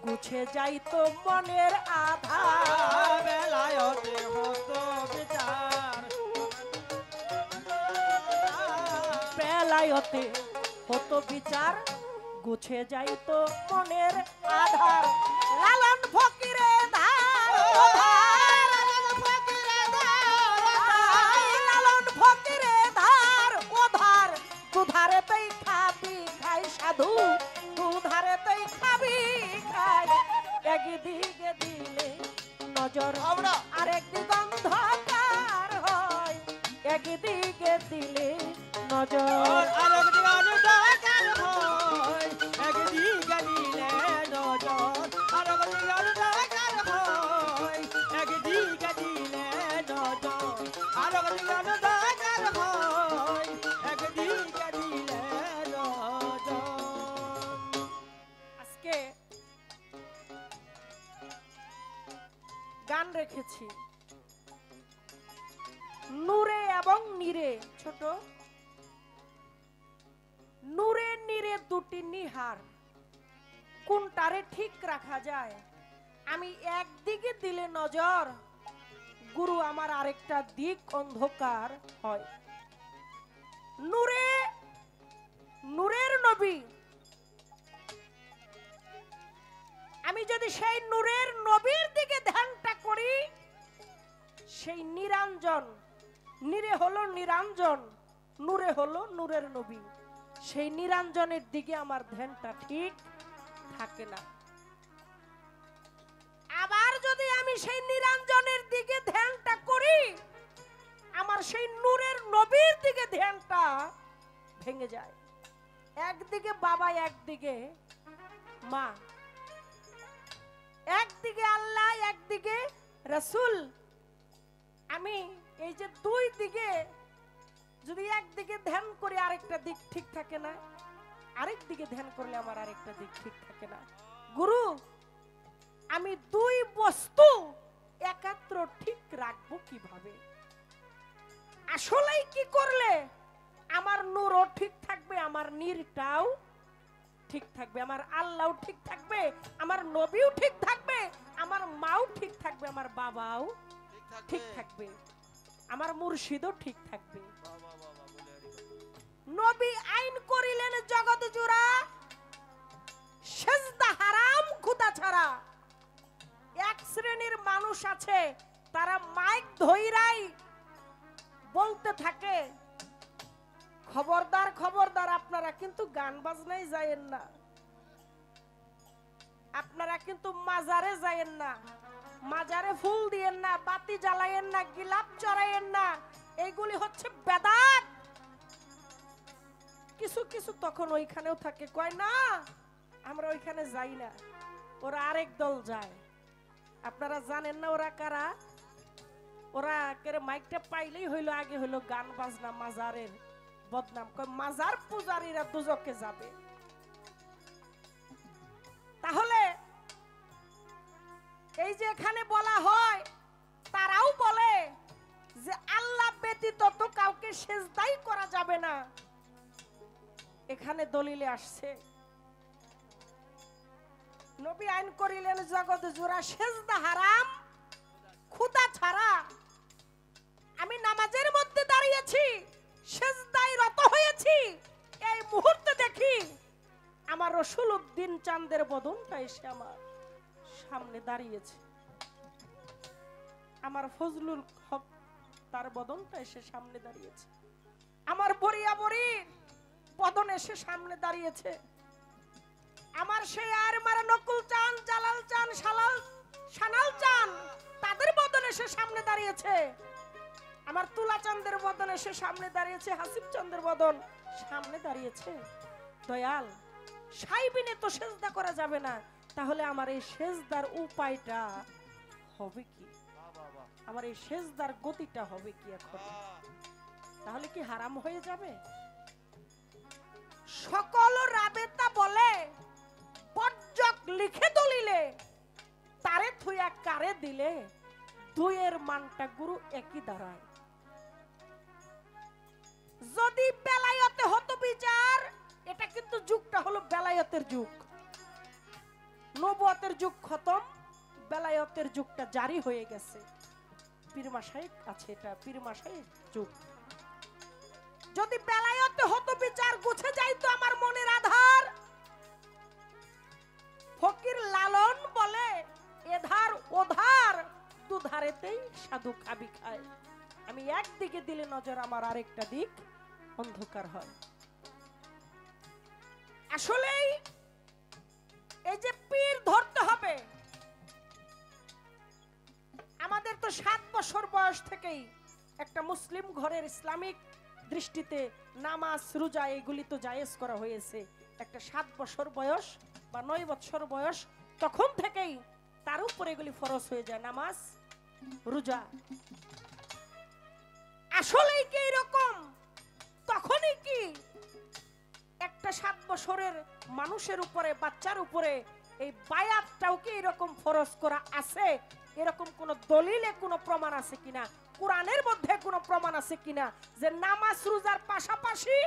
গুছে যাইতো মনের আধার বেলায়তে হতো বিচার বেলায়তে হতো বিচার গুছে যাইতো মনের আধার লালন ফকিরে ধার ওধার লালন ফকিরে ধার ওধার দুধারে তাই খাবি খাই সাধু দুধারে তাই খাবি খাই একদিকে দিলে নজর আরেক দিক অন্ধকার হয় একদিকে দিলে নজর আলোক দিকে অন্ধকার হয় একদিকে দিলে নজর আলোক দিকে অন্ধকার হয় একদিকে দিলে নজর আলোক দিকে অন্ধকার হয় একদিকে দিলে নজর আজকে গান রেখেছি নূরে এবং নীরে ছোট নূরে নীরে দুটি নিহার কোনটারে ঠিক রাখা যায় আমি একদিকে দিলে নজর গুরু আমার আরেকটা দিক অন্ধকার হয় নূরে নূরের নবী আমি যদি সেই নূরের নবীর দিকে ধ্যানটা করি সেই নিরঞ্জন নীরে হলো নিরঞ্জন নূরে হলো নূরের নবী সেই নিরঞ্জনের দিকে আমার ধ্যানটা ঠিক থাকে না আবার যদি আমি সেই নিরঞ্জনের দিকে ধ্যানটা করি আমার সেই নূরের নবীর দিকে ধ্যানটা ভেঙে যায় একদিকে বাবা একদিকে মা একদিকে আল্লাহ একদিকে রাসূল আমি এই যে দুই দিকে যদি একদিকে ধ্যান করি আরেকটা দিক ঠিক থাকে না আরেক দিকে ধ্যান করলে আমার আরেকটা দিক ঠিক থাকে না গুরু আমি দুই বস্তু একাত্র ঠিক রাখবো কিভাবে আসলেই কি করলে আমার নূরও ঠিক থাকবে আমার নীরটাও ঠিক থাকবে আমার আল্লাহও ঠিক থাকবে আমার নবীও ঠিক থাকবে আমার মাও ঠিক থাকবে আমার বাবাও ঠিক থাকবে আমার মুর্শিদও ঠিক থাকবে নবী আইন করিলেন জগৎ জুড়া সেজদা হারাম খোদা ছাড়া এক শ্রেণীর মানুষ আছে তারা মাইক ধইরাই বলতে থাকে খবরদার খবরদার আপনারা কিন্তু গান বাজনায় যায়েন না আপনারা কিন্তু মাজারে যায়েন না মাজারে ফুল দিয়েন না বাতি জ্বালায়েন না গিলাপ চড়ায়েন না এইগুলি হচ্ছে বেদাত কিছু কিছু তখন ওইখানেও থাকে কয় না আমরা ওইখানে যাই না ওরা আরেক দল যায় আপনারা জানেন না ওরা কারা ওরা কেরে মাইকটা পাইলেই হইলো আগে হইলো গান বাজনা মাজারের বদনাম কয় মাজার পূজারীরা দুজকে যাবে তাহলে এই যে এখানে বলা হয় তারাও বলে যে আল্লাহ ব্যতীত তো কাউকে সেজদাই করা যাবে না এখানে দলিলে আসছে নবী আইন করিলেন জগৎ জোড়া সেজদা হারাম খোদা ছাড়া আমি নামাজের মধ্যে দাঁড়িয়েছি সেজদায় রত দিন চাঁদের বদনটা এসে আমার সামনে দাঁড়িয়েছে, আমার ফজলুল হক তার বদনটা এসে সামনে দাঁড়িয়েছে, আমার বরিয়া বরির বদন এসে সামনে দাঁড়িয়েছে, আমার সেই আর মারা নকুল চান, জালাল চান, সানাল চান তাদের বদন এসে সামনে দাঁড়িয়েছে, আমার তুলা চাঁদের বদন এসে সামনে দাঁড়িয়েছে, হাসিব চাঁদের বদন সামনে দাঁড়িয়েছে। দয়াল, সাইবিনে তো সেজদা করা যাবে না, তাহলে আমার এই সেজদার উপায়টা হবে কি, আমার এই সেজদার গতিটা হবে কি এখন? তাহলে কি হারাম হয়ে যাবে? সকল রাবেতা বলে পর্যক লিখে দলিলে তারে থুয়া কারে দিলে দুইয়ের মানটা গুরু একই দাঁড়ায়। যদি বেলায়েতে হতো বিচার, এটা কিন্তু যুগটা হলো বেলায়েতের যুগ, নবুয়তের যুগ খতম, বেলায়েতের যুগটা জারি হয়ে গেছে। পীর মাশায়েখ আছে, এটা পীর মাশায়েখ যুগ। যদি বেলায়েতে হতো বিচার, গুছে যাইতো আমার মনের আধার। ফকির লালন বলে এধার ওধার দুধারেতেই সাধু খাবি খায়, আমি একদিকে দিলে নজর আমার আরেকটা দিক অন্ধকার হয়। আসলেই এই যে পীর ধরতে হবে, আমাদের তো 7 বছর বয়স থেকেই একটা মুসলিম ঘরের ইসলামিক দৃষ্টিতে নামাজ রোজা এগুলি তো জায়েজ করা হয়েছে। একটা 7 বছর বয়স বা 9 বছর বয়স, তখন থেকেই তার উপরে এগুলি ফরজ হয়ে যায়, নামাজ রোজা। আসলেই কি এরকম? তখনই কি একটা 7 বছরের মানুষের উপরে, বাচ্চার উপরে এই বায়াতটাও কি এরকম ফরজ করা আছে? এরকম কোন দলিলে কোন প্রমাণ আছে কিনা, কোরআনের মধ্যে কোন প্রমাণ আছে কিনা যে নামাজ রোজার পাশাপাশি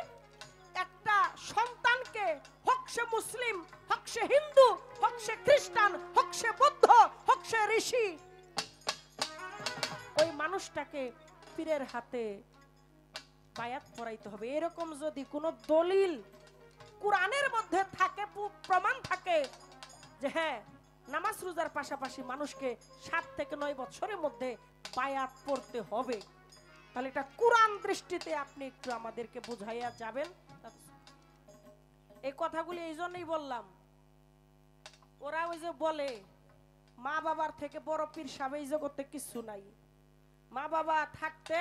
একটা সন্তানকে, হোক সে মুসলিম, হোক সে হিন্দু, হোক সে খ্রিস্টান, হোক সে বৌদ্ধ, হোক সে ঋষি, ওই মানুষটাকে পীরের হাতে বায়াত পরাইতে হবে। এরকম যদি কোন দলিল কোরআনের মধ্যে থাকে, প্রমাণ থাকে যে হ্যাঁ নামাজ রোজার পাশাপাশি মানুষকে 7 থেকে 9 বছরের মধ্যে বায়াত পড়তে হবে, তাহলে এটা কোরআন দৃষ্টিতে আপনি একটু আমাদেরকে বুঝাইয়া যাবেন। এই কথাগুলি এই জন্যই বললাম, ওরা ওই যে বলে মা বাবার থেকে বড় পীর সাহেব এই জগতে কিছু নাই, মা বাবা থাকতে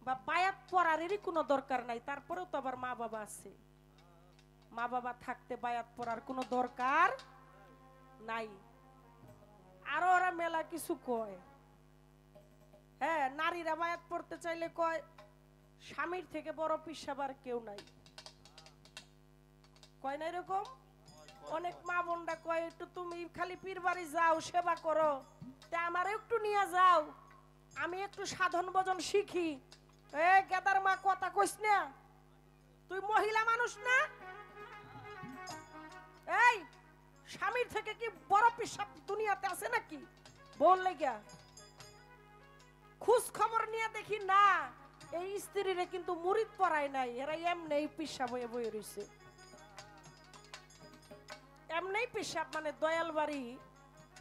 বা বায়াত পড়ারেরই কোনো দরকার নাই, তারপরেও তো আবার মা বাবা আছে, মা বাবা থাকতে বায়াত পড়ার কোনো দরকার নাই। আরো ওরা মেলা কিছু কয়, হ্যাঁ নারীরা বায়াত পড়তে চাইলে কয় স্বামীর থেকে বড় পীর সাহেব আর কেউ নাই, কয় না এরকম? অনেক মা বোনরা কয় একটু তুমি খালি পীর বাড়ি যাও, সেবা করো, তা আমারও একটু নিয়ে যাও, আমি একটু সাধন ভজন শিখি। এ গেদার মা, কথা কইস না, তুই মহিলা মানুষ না? এই স্বামীর থেকে কি বড় পীর সাহেব দুনিয়াতে আছে নাকি? বললে গিয়া খোঁজ খবর নিয়ে দেখি না, এই স্ত্রীরে কিন্তু মুরিদ পড়ায় নাই, এরা এমনি পীর সাহেব হয়ে বই রইছে। এমনি পীর সাহেব মানে দয়াল বাড়ি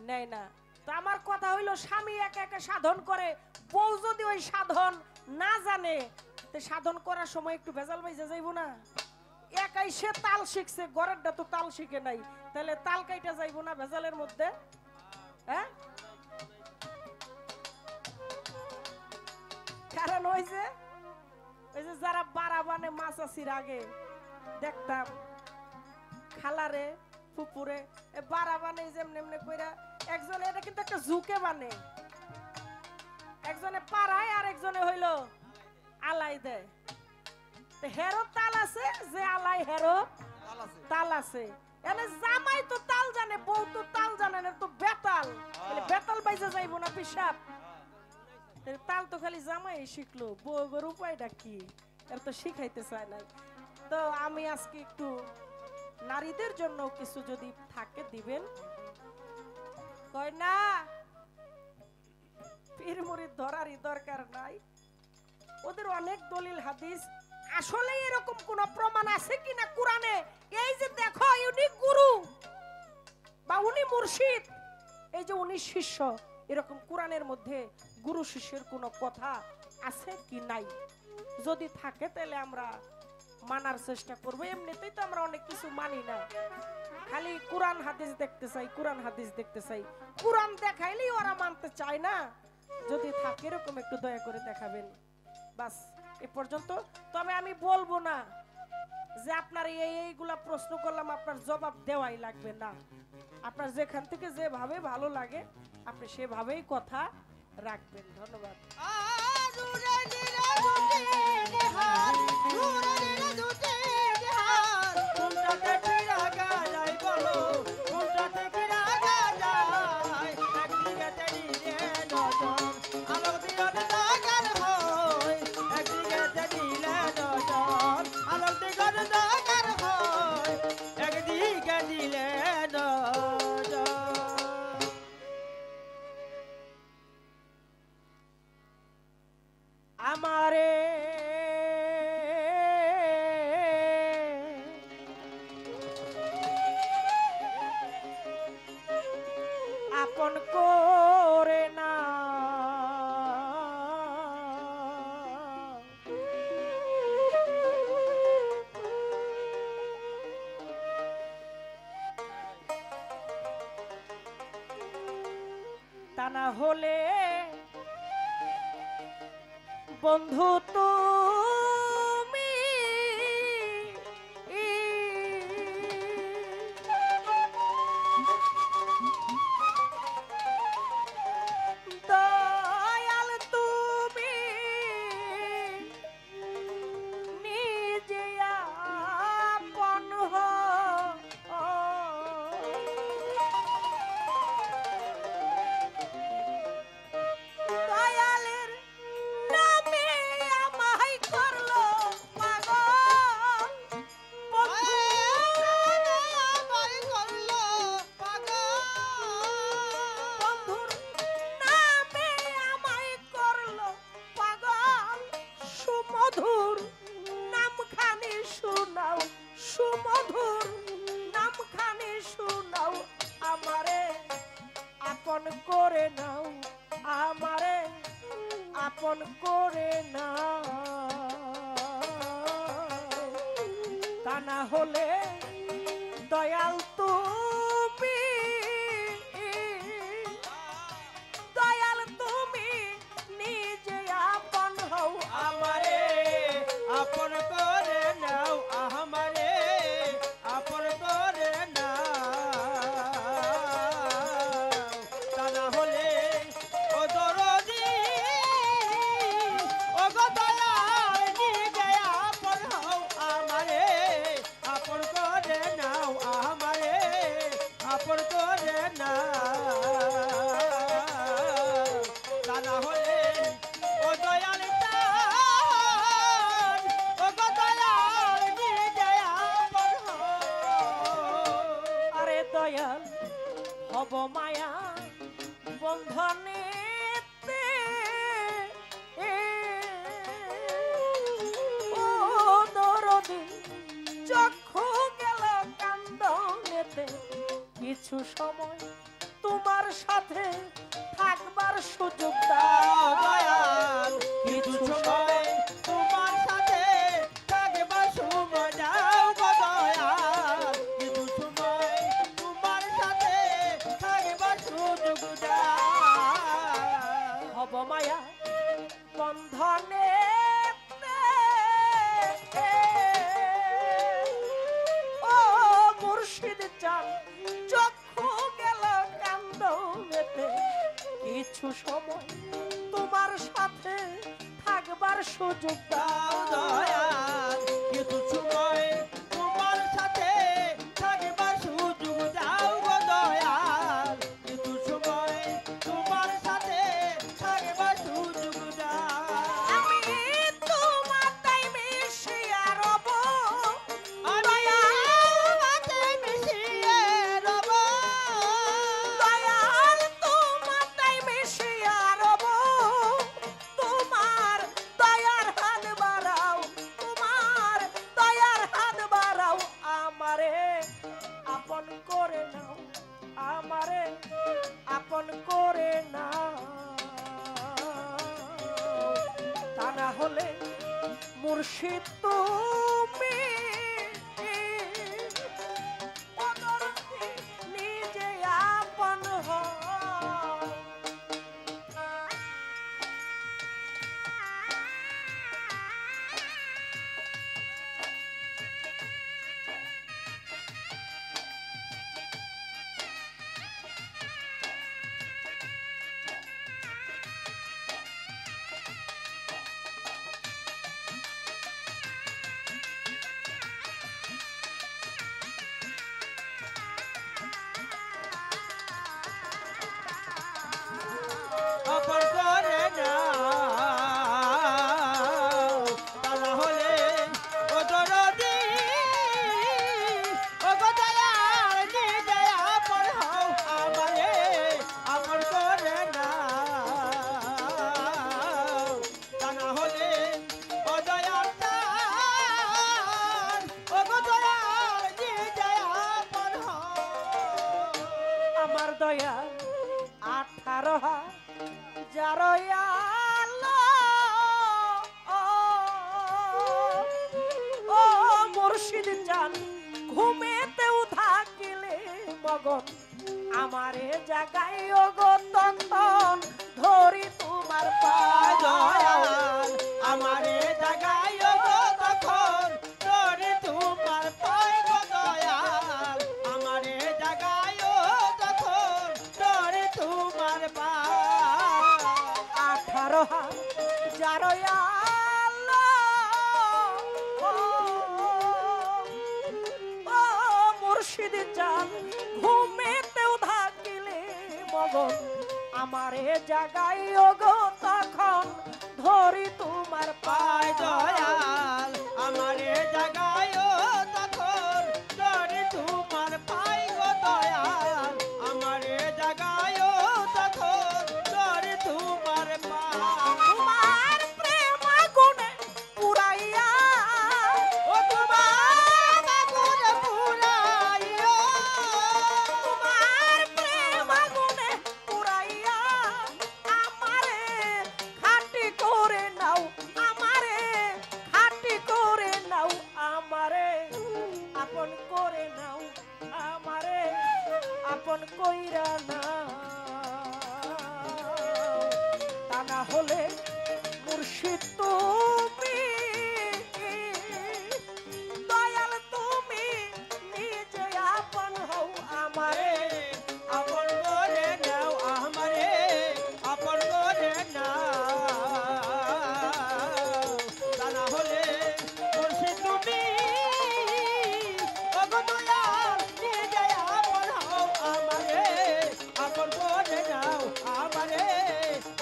নেয় না। তো আমার কথা হইলো, স্বামী একা একা সাধন করে, বউ যদি ওই সাধন না জানে, তে সাধন করার সময় একটু ভেজাল বাইজা যাইব না? একাই সে তাল শিখছে, গরেরটা তো তাল শিখে নাই, তাহলে তাল কাইটা যাইব না ভেজালের মধ্যে? হ্যাঁ, কারণ ওই যে যারা বাড়া বানে মাছ আসির আগে দেখতাম খালারে পুকুরে বাড়া বানে যেমনি এমনি কইরা, একজনে এটা কিন্তু একটা ঝুঁকে বানে, একজনে পাড়ায় আর একজনে হইলো আলাই দেয়। হেরো তাল আছে, যে আলাই হেরো তাল আছে। এনে জামাই তো তাল জানে, বউ তো তাল জানে না, তো বেতাল, বেতাল বাইজা যাইব না পিসাব? তাল তো খালি জামাই শিখলো, বউর উপায়টা কি এর তো শিখাইতে চায় নাই। তো আমি আজকে একটু নারীদের জন্য কিছু যদি থাকে দিবেন। কয় না পীর মুরিদ ধরারই দরকার নাই, ওদের অনেক দলিল হাদিস আসলে এরকম কোন প্রমাণ আছে কিনা কোরআনে? এই যে দেখো উনি গুরু বা উনি মুর্শিদ, এই যে উনি শিষ্য, এরকম কোরআনের মধ্যে গুরু শিষ্যের কোনো কথা আছে কি নাই? যদি থাকে তাহলে আমরা মানার চেষ্টা করবো। এমনিতেই তো আমরা অনেক কিছু মানি না, খালি কোরআন হাদিস দেখতে চাই, কোরআন হাদিস দেখতে চাই। কোরআন দেখাইলেই ওরা মানতে চায় না। যদি থাকে এরকম একটু দয়া করে দেখাবেন। বাস এ পর্যন্ত। তবে আমি বলবো না যে আপনার এইগুলা প্রশ্ন করলাম আপনার জবাব দেওয়াই লাগবে না। আপনার যেখান থেকে যেভাবে ভালো লাগে আপনি সেভাবেই কথা রাখবেন। ধন্যবাদ। আমারে আপন করে না, তা না হলে বন্ধু তুমি দয়াল তুমি নিজে আপন দয়ালের নামে আমায় করলো পাগল, বন্ধুর নামে আমায় করলো পাগল। সুমধুর নামখানি শোনাও, সুমধুর নামখানি শোনাও, আমারে আপন করে নাও, আমারে আপন করে নাও। তা না হলে দয়াল তুমি, দয়াল তুমি নিজে আপন হও, আমারে আপন করে নাও, আমারে আপন করে নাও। তা না হলে ও দরদি ও গো দয়াল নিজে আপন হও, আমারে আপন করে নাও, আমারে আপন করে নাও। তা না হলে ও দয়াল আরে দয়াল হব মায়া বন্ধনে, ও দরদি চক্ষু গেল কান্দনেতে, কিছু সময় তোমার সাথে থাকবার সুযোগ দাও দয়াল কিছু সময় তোমার সাথে থাকবার সময় দাও গো দয়াল, কিছু সময় তোমার সাথে থাকবার সুযোগ দাও। হব মায়া বন্ধনে, ও মুর্শিদ চান চক্ষু গেল কান্দনেতে, কিছু সময় তোমার সাথে থাকবার সুযোগ দাও দাও দয়াল কিছু সময় তোমার সাথে থাকবার সুযোগ দাও গো দয়াল, কিছু সময় তোমার সাথে থাকবার সুযোগ দাও। আমি তোমার তাই মিশিয়া রব, তোমাতে মিশিয়ে রব, দয়াল তোমার তাই মিশিয়া রব, তোমার দয়ার হাত বাড়াও না হলে মুর্শিদ তুমি নিজে আপন হও। আপন করে নাও তা না হলে ও দরদি ও গো দয়াল নিজে আপন হও আমারে আপন করে নাও তা না হলে ও দয়াল ও গো দয়াল নিজে আপন হও। আমার দয়া 18 যার ও মুর্শিদ জান ঘুমেতেও থাকিলে মগন আমারে জাগাই ও গো তখন ধরি তোমার পায় দয়াল আমারে জাগাইও গো তখন তোরে তোমার পায় গো দয়াল আমারে জাগাইও তখন তোরে তোমার পায় 18 যার ও মুর্শিদ জান ঘুমেতেও থাকিলে মগন আমারে জাগাই ও গো তখন ধরি তোমার পায় পায় দয়াল আমারে জাগাইও তখন তোরে তোমার পায় গো দয়াল আমারে জাগাইও তখন তোরে তোমার পায়। তোমার প্রেম আগুনে পুরাইয়া ও তোমার আগুন পুরাইও তোমার প্রেম আগুনে পুরাইয়া আমারে খাটি করে নাও আমারে খাটি করে নাও আমারে আপন করে নাও আমারে আপন কইরা নাও তা না হলে মুর্শিদ তুমি দয়াল তুমি নিজে আপন হও আমারে আপন করে নাও আমারে আপন করে নাও তা না হলে মুর্শিদ তুমি ও গো দয়াল নিজে আপন হও আমারে আপন করে নাও আমারে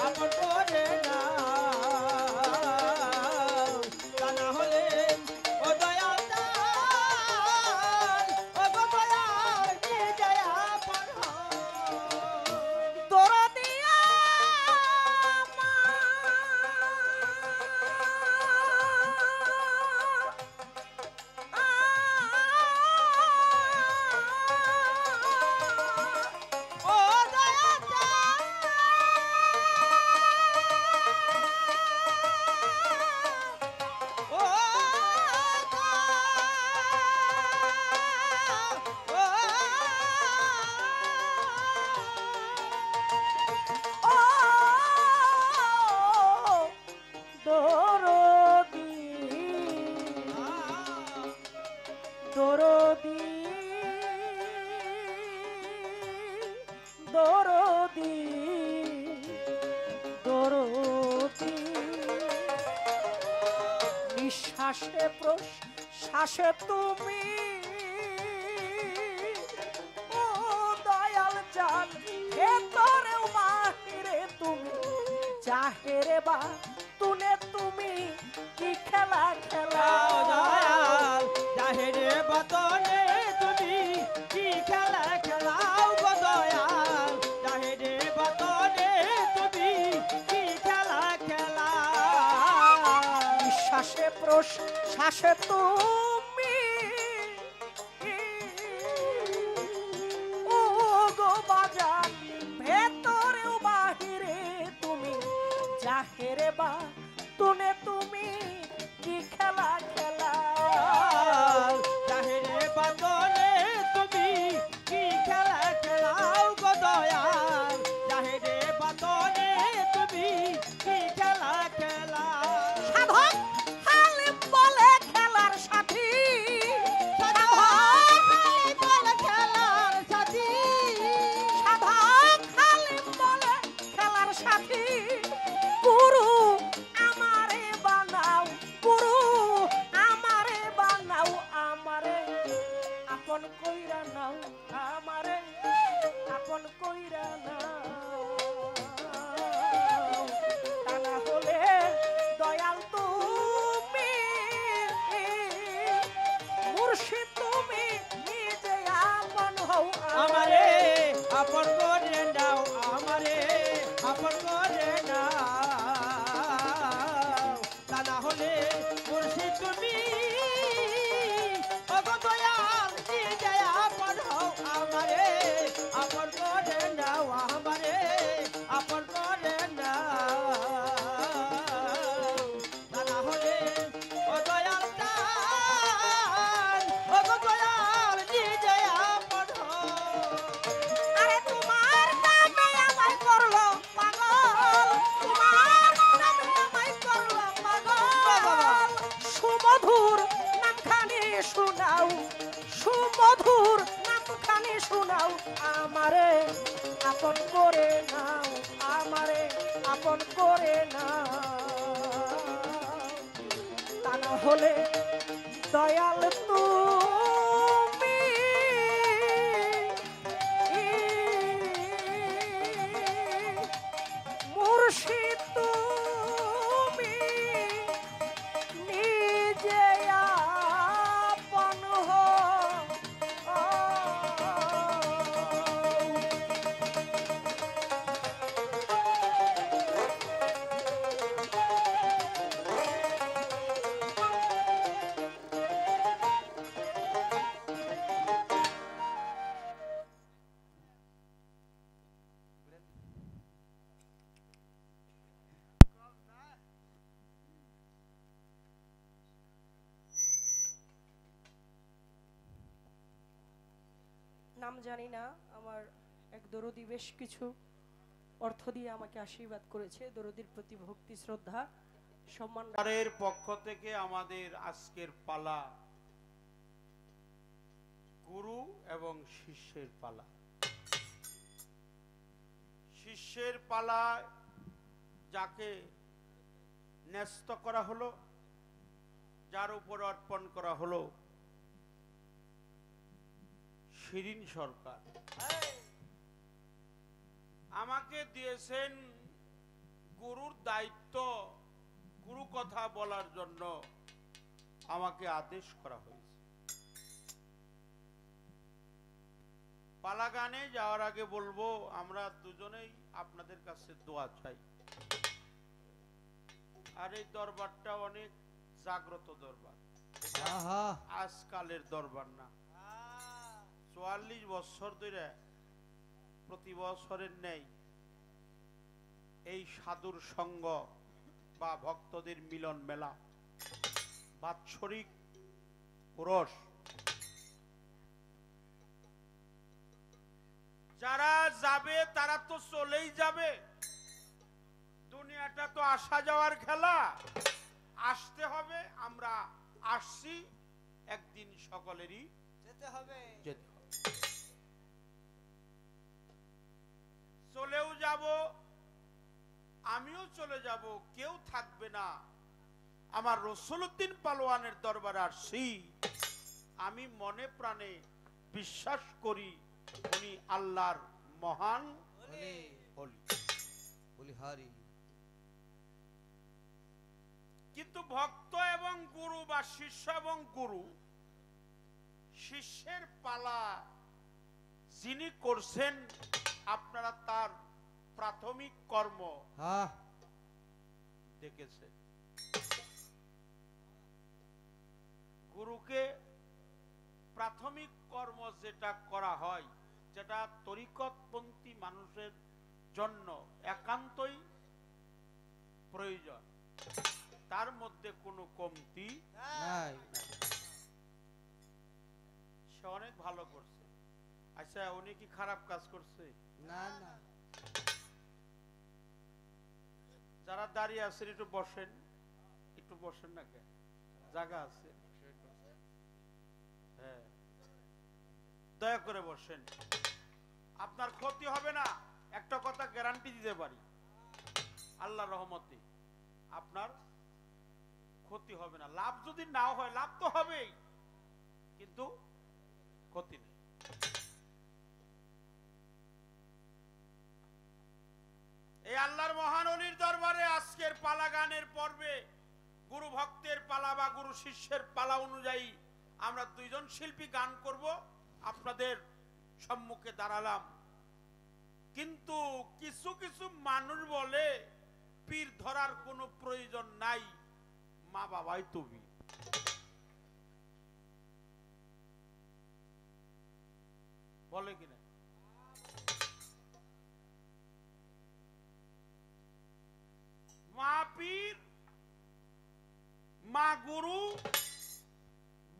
আপন করে নাও তা না হলে ও দয়াল ও গো দয়াল নিজে আপন হও। দরদিয়া ও দয়াল ও ও দরদি দরদি দরদি দরদি নিঃশ্বাসে প্রশ্বাসে তুমি ও দয়াল জান ভেতরেও বাহিরে তুমি জাহেরে বা তুনে তুমি কি খেলা খেলাও দয়াল জাহেরে বতনে তুমি কি খেলা খেলাও গো দয়াল জাহেরে বতনে তুমি কি খেলা খেলাও। নিঃশ্বাসে প্রশ্বাসে তুমি ও গো বাজান ভেতরেও বাহিরে তুমি জাহেরে বা তুনে তুমি কি খেলা খেলা জাহেরে বাদনে তুমি কি খেলা খেলাও গো দয়াল জাহেরে বাদনে তুমি কি খেলা খেলাও সাধক হালিম বলে খেলার সাথী সাধক হালিম বলে খেলার সাথী সাধক হালিম বলে খেলার সাথী গুরু আমারে বানাও গুরু আমারে বানাও আমারে আপন কইরা নাও আমারে আপন কইরা নাও তা না হলে দয়াল তুমি মুর্শিদ তুমি নিজে আপন হও আমারে আপন করে নাও আমারে আপন করে নাও তা না হলে মুর্শিদ তুমি ওগো দয়াল নিজে আপন হও আমারে আপন করে নাও আমারে আপন করে নাও তা না হলে ও দয়াল ওগো দয়াল নিজে আপন হও আরে তোমার নামে আমায় করলো পাগল তোমার নামে আমায় করলো পাগল সুমধুর নামখানি শোনাও সুমধুর নামখানি শোনাও আমারে আপন করে নাও আমারে আপন করে নাও তা না হলে দয়াল তুমি মুর্শিদ তুমি নিজে আপন হও নাম জানি না আমার এক দরদি বেশ কিছু অর্থ দিয়ে আমাকে আশীর্বাদ করেছে দরদির প্রতি ভক্তি শ্রদ্ধা সম্মান এর পক্ষ থেকে আমাদের আজকের পালা গুরু এবং শিষ্যের পালা শিষ্যের পালা যাকে ন্যস্ত করা হলো যার উপর অর্পণ করা হলো শিরিন সরকার আমাকে দিয়েছেন গুরুর দায়িত্ব গুরু কথা বলার জন্য আমাকে আদেশ করা হয়েছে পালা গানে যাওয়ার আগে বলবো আমরা দুজনেই আপনাদের কাছে দোয়া চাই আর এই দরবারটা অনেক জাগ্রত দরবার আজকালের দরবার না ৪৪ বছর ধরে প্রতি বছরের নেই এই সাধুর সঙ্গ বা ভক্তদের মিলন মেলা বাৎসরিক রস যারা যাবে তারা তো চলেই যাবে দুনিয়াটা তো আসা যাওয়ার খেলা আসতে হবে আমরা আসছি একদিন সকলেরই যেতে হবে যেতে হবে চলেও যাব আমিও চলে যাব কেউ থাকবে না আমার রসুলউদ্দিন পালোয়ানের দরবারে আসছি আমি মনে প্রাণে বিশ্বাস করি উনি আল্লাহর মহান বলিহারি কিন্তু ভক্ত এবং গুরু বা শিষ্য এবং গুরু শিষ্যের পালা যিনি করছেন আপনারা তার প্রাথমিক কর্ম দেখেছেন গুরুকে প্রাথমিক কর্ম যেটা করা হয় যেটা তরিকতপন্থী মানুষের জন্য একান্তই প্রয়োজন তার মধ্যে কোনো কমতি নাই সে অনেক ভালো করছে। আচ্ছা উনি কি খারাপ কাজ করছে? না না যারা দাঁড়িয়ে আছেন একটু বসেন, একটু বসেন না, কেন জায়গা আছে? হ্যাঁ, দয়া করে বসেন, আপনার ক্ষতি হবে না, একটা কথা গ্যারান্টি দিতে পারি, আল্লাহর রহমতে আপনার ক্ষতি হবে না। লাভ যদি নাও হয়, লাভ তো হবেই, কিন্তু ক্ষতি নেই। এই আল্লাহর মহান ওলির দরবারে আজকের পালা গানের পর্বে গুরু ভক্তের পালা বা গুরু শিষ্যের পালা অনুযায়ী আমরা দুইজন শিল্পী গান করব, আপনাদের সম্মুখে দাঁড়ালাম। কিন্তু কিছু কিছু মানুষ বলে পীর ধরার কোনো প্রয়োজন নাই, মা বাবাই তো পীর। বলে কিনা? মা পীর, মা গুরু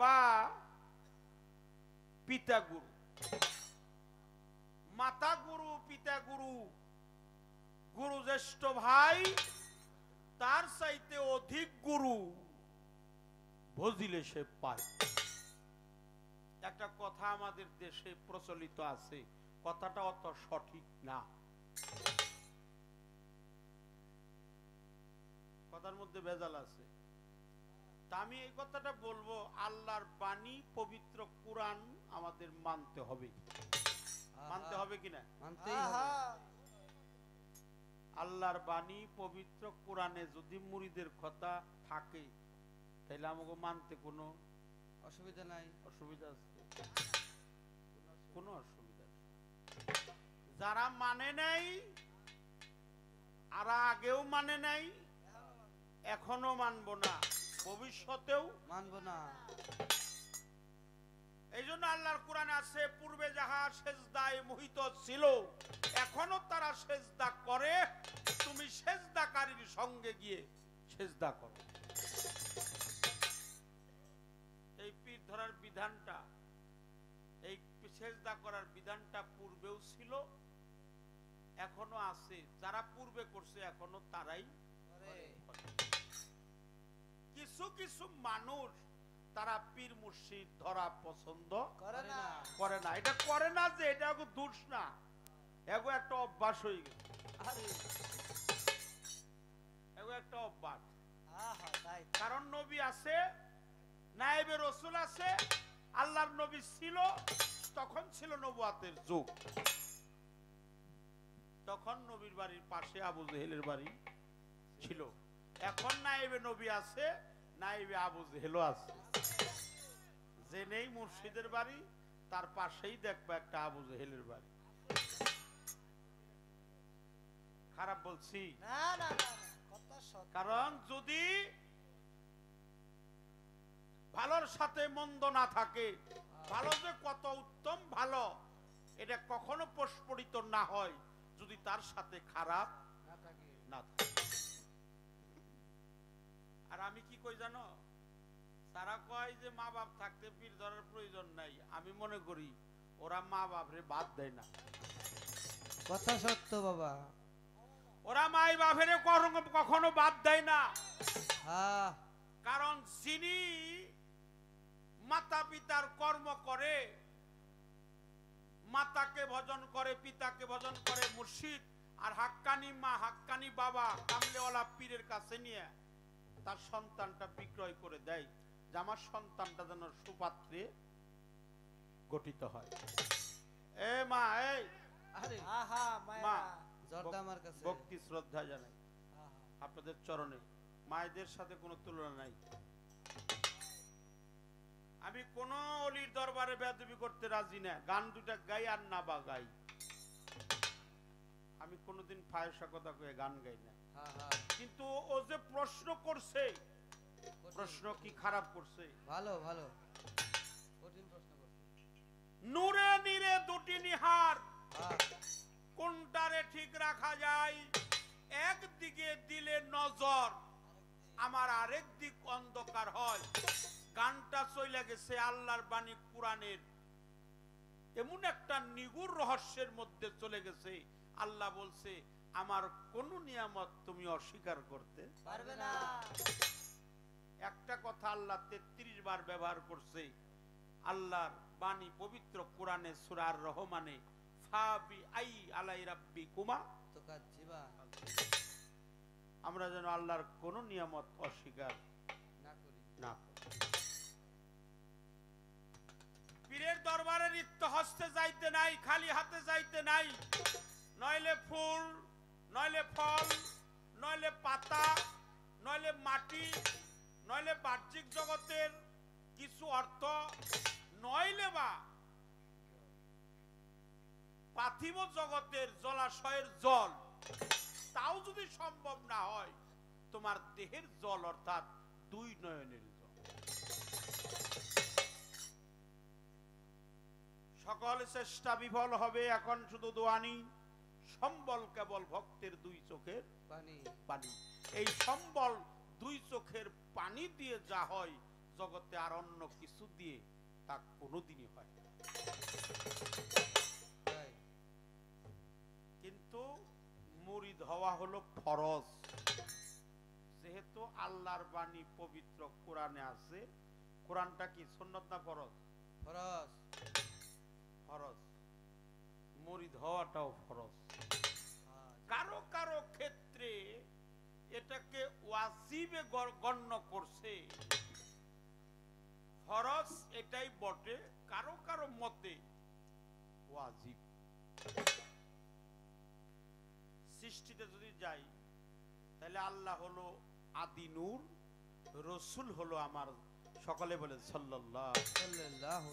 বা পিতা গুরু, মাতা গুরু, পিতা গুরু, গুরু জ্যেষ্ঠ ভাই, তার চাইতে অধিক গুরু ভজিলে সে পায়। একটা কথা আমাদের দেশে প্রচলিত আছে, কথাটা অত সঠিক না, কথার মধ্যে ভেজাল আছে। তা আমি এই কথাটা বলবো, আল্লাহর বাণী পবিত্র কুরআন আমাদের মানতে হবে। মানতে হবে কিনা? মানতেই হবে। আল্লাহর বাণী পবিত্র কোরআনে যদি মুরিদের কথা থাকে, তাহলে আমাকে মানতে কোনো অসুবিধা নাই। অসুবিধা আছে? কোনো অসুবিধা নেই। যারা মানে নাই, আর আগেও মানে নাই, এখনো মানবো না, ভবিষ্যতেও মানবো না। এই জন্য আল্লাহর কোরআনে আছে, পূর্বে যাহা সেজদায় মোহিত ছিল এখনো তারা সেজদা করে, তুমি সেজদাকারীর সঙ্গে গিয়ে সেজদা করো। এই পীর ধরার বিধানটা, এই সেজদা করার বিধানটা পূর্বেও ছিল, এখনো আছে। যারা পূর্বে করছে এখনো তারাই করে। কিছু কিছু মানুষ তারা পীর মুর্শিদ ধরা পছন্দ করে না। এটা করে না যে এটা দোষ না, এগো একটা অভ্যাস হয়ে গেছে, এগো একটা অভ্যাস। কারণ নবী আছে, নায়েবে রসুল আছে, আল্লাহর নবী ছিল, তখন ছিল নবুয়াতের যুগ, তখন নবীর বাড়ির পাশে আবু জেহেলের বাড়ি ছিল। এখন নায়েবে নবী আছে, নায়েবে আবু জেহেলও আছে। যে নেই মুর্শিদের বাড়ি, তার পাশেই দেখবে একটা আবু জেহেলের বাড়ি। খারাপ বলছি? কারণ যদি ভালোর সাথে মন্দ না থাকে, ভালো যে কত উত্তম ভালো এটা কখনো প্রস্ফুটিত না হয় যদি তার সাথে খারাপ না থাকে। আর আমি কি কই জানো, তারা কয় যে মা বাপ থাকতে পীর ধরার প্রয়োজন নাই। আমি মনে করি ওরা মা বাপরে বাদ দেয় না। কথা সত্য বাবা। ওরা মাই বাপের কখনো বাদ দেয় না। হ্যাঁ, কারণ যিনি মাতা পিতার কর্ম করে, মাতাকে ভজন করে, পিতাকে ভজন করে মুর্শিদ, আর হাক্কানি মা হাক্কানি বাবা কামলেওয়ালা পীরের কাছে নিয়ে তার সন্তানটা বিক্রয় করে দেয়, যে আমার সন্তানটা যেন সুপাত্রে গঠিত হয়। এ মা, এই আরে মা, জর্দা আমার কাছে ভক্তি শ্রদ্ধা জানাই আপনাদের চরণে। মায়েদের সাথে কোনো তুলনা নাই। আমি কোন অলির দরবারে বেয়াদবি করতে রাজি না। গান দুটা গাই আর না বা গাই, আমি কোনোদিন ফায়সা কথা কয়ে গান গাই না। কিন্তু ও যে প্রশ্ন করছে, প্রশ্ন কি খারাপ করছে? ভালো ভালো, কঠিন প্রশ্ন করছে। নূরে নীরে দুটি নিহার, হ্যাঁ, কোনটারে ঠিক রাখা যায়? একদিকে দিলে নজর, আমার আরেক আরেক দিক অন্ধকার হয়। গানটা চলে গেছে আল্লাহর বাণী কোরআনের এমন একটা নিগুড় রহস্যের মধ্যে চলে গেছে। আল্লাহ বলছে আমার কোন নিয়ামত তুমি অস্বীকার করতে পারবে না। একটা কথা আল্লাহ 33 বার ব্যবহার করছে আল্লাহর বাণী পবিত্র কোরআনে সূরা আর রহমানে, ফাবি আই আলাই রাব্বিকুমা তুকাজ্জিবা, আমরা যেন আল্লাহর কোন নিয়ামত অস্বীকার না করি। না করি। পীরের দরবারে রিক্ত হস্তে যাইতে নাই, খালি হাতে যাইতে নাই, নইলে ফুল, নইলে ফল, নইলে পাতা, নইলে মাটি, নইলে বাহ্যিক জগতের কিছু অর্থ, নইলে বা পার্থিব জগতের জলাশয়ের জল, তাও যদি সম্ভব না হয় তোমার দেহের জল অর্থাৎ দুই নয়নের জল। সকল চেষ্টা বিফল হবে। এখন শুধু দোয়ানি, সম্বল কেবল ভক্তের দুই চোখের পানি। এই সম্বল দুই চোখের পানি দিয়ে যা হয় জগতে আর অন্য কিছু দিয়ে তা কোনোদিনই হয় না। কিন্তু মুরিদ হওয়া হলো ফরজ। যেহেতু আল্লাহর বাণী পবিত্র কোরআনে আছে, কোরআনটা কি সুন্নাত না ফরজ? ফরজ। ফরজ। মুরিদ হওয়াটাও ফরজ। কারো কারো ক্ষেত্রে এটাকে ওয়াজিবে গণ্য করছে। ফরজ এটাই বটে, কারো কারো মতে ওয়াজিব। সৃষ্টিতে যদি যাই তাহলে আল্লাহ হলো আদি নূর, রসুল হলো আমার, সকলে বলে সাল্লাল্লাহু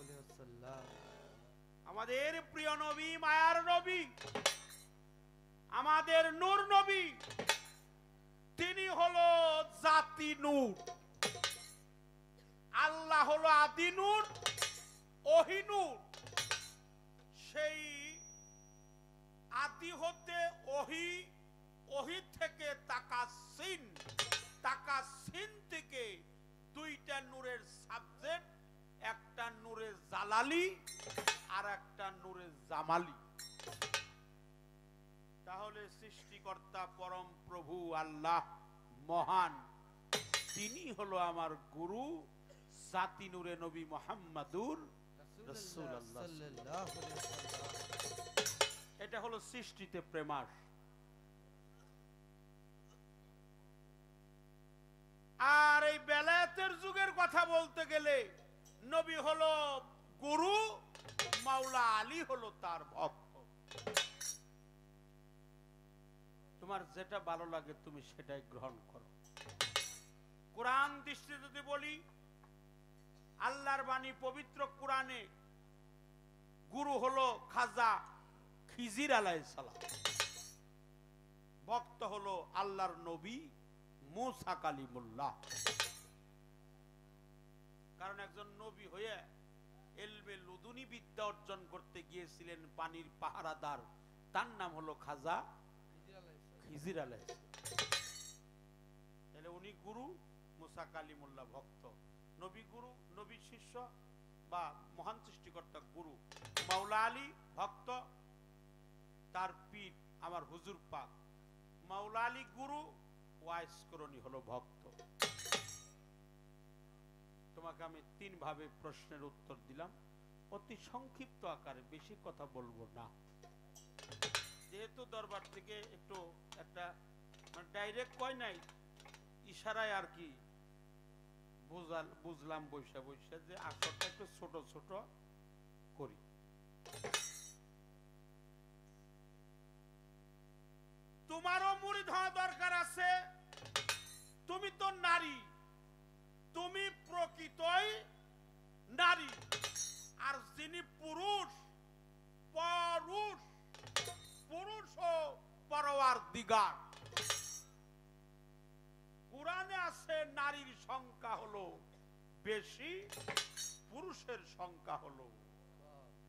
আলাইহি ওয়াসাল্লাম, আমাদের প্রিয় নবী, মায়ার নবী, আমাদের নূর নবী। তিনি হলো জাতি নূর। আল্লাহ হলো আদি নূর, ওহি নূর। সেই আদি হতে ওহি, ওহি থেকে তাকাসিন, তাকাসিন থেকে দুইটা নূরের সাবজেক্ট, একটা নূরে জালালি আর একটা নূরে জামালি। তাহলে সৃষ্টিকর্তা পরম প্রভু আল্লাহ মহান, তিনি হলো আমার গুরু, জাতি নূরে নবী মুহাম্মাদুর রাসূলুল্লাহ সাল্লাল্লাহু আলাইহি ওয়াসাল্লাম। এটা হলো সৃষ্টিতে প্রেমাস। আর এই বেলায়েতের যুগের কথা বলতে গেলে নবী হলো গুরু, মাওলা আলী হলো তার ভক্ত। তোমার যেটা ভালো লাগে তুমি সেটাই গ্রহণ করো। কোরআন দৃষ্টিতে যদি বলি, আল্লাহর বাণী পবিত্র কোরআনে গুরু হলো খাজা খিজির আলাইহিস সালাম, ভক্ত হলো আল্লাহর নবী মুসা কালিমুল্লাহ। কারণ একজন নবী হয়ে এলমে লুদুনি বিদ্যা অর্জন করতে গিয়েছিলেন পানির পাহারাদার, তার নাম হলো খাজা খিজির আলাইহিস সালাম। তাহলে উনি গুরু, মুসা কালিমুল্লাহ ভক্ত। নবী গুরু, নবী শিষ্য বা মহান সৃষ্টিকর্তা গুরু। মাওলা আলী ভক্ত, তার পীর আমার হুজুর পাক। মাওলা আলী গুরু, ওয়াইস করণী হলো ভক্ত। তোমাকে আমি 3 ভাবে প্রশ্নের উত্তর দিলাম, অতি সংক্ষিপ্ত আকারে, বেশি কথা বলবো না। যেহেতু দরবার থেকে একটু একটা ডাইরেক্ট কয় নাই, ইশারায় আর কি বুঝলাম বৈশা বৈশা যে আসরটা একটু ছোট ছোট করি। তোমারও মুরিদ হওয়া দরকার আছে। তুমি তো নারী, তুমি প্রকৃতই নারী। আর যিনি পুরুষ, পুরুষ পুরুষ ও পরওয়ার দিগার। কোরআনে আছে নারীর সংখ্যা হলো বেশি, পুরুষের সংখ্যা হলো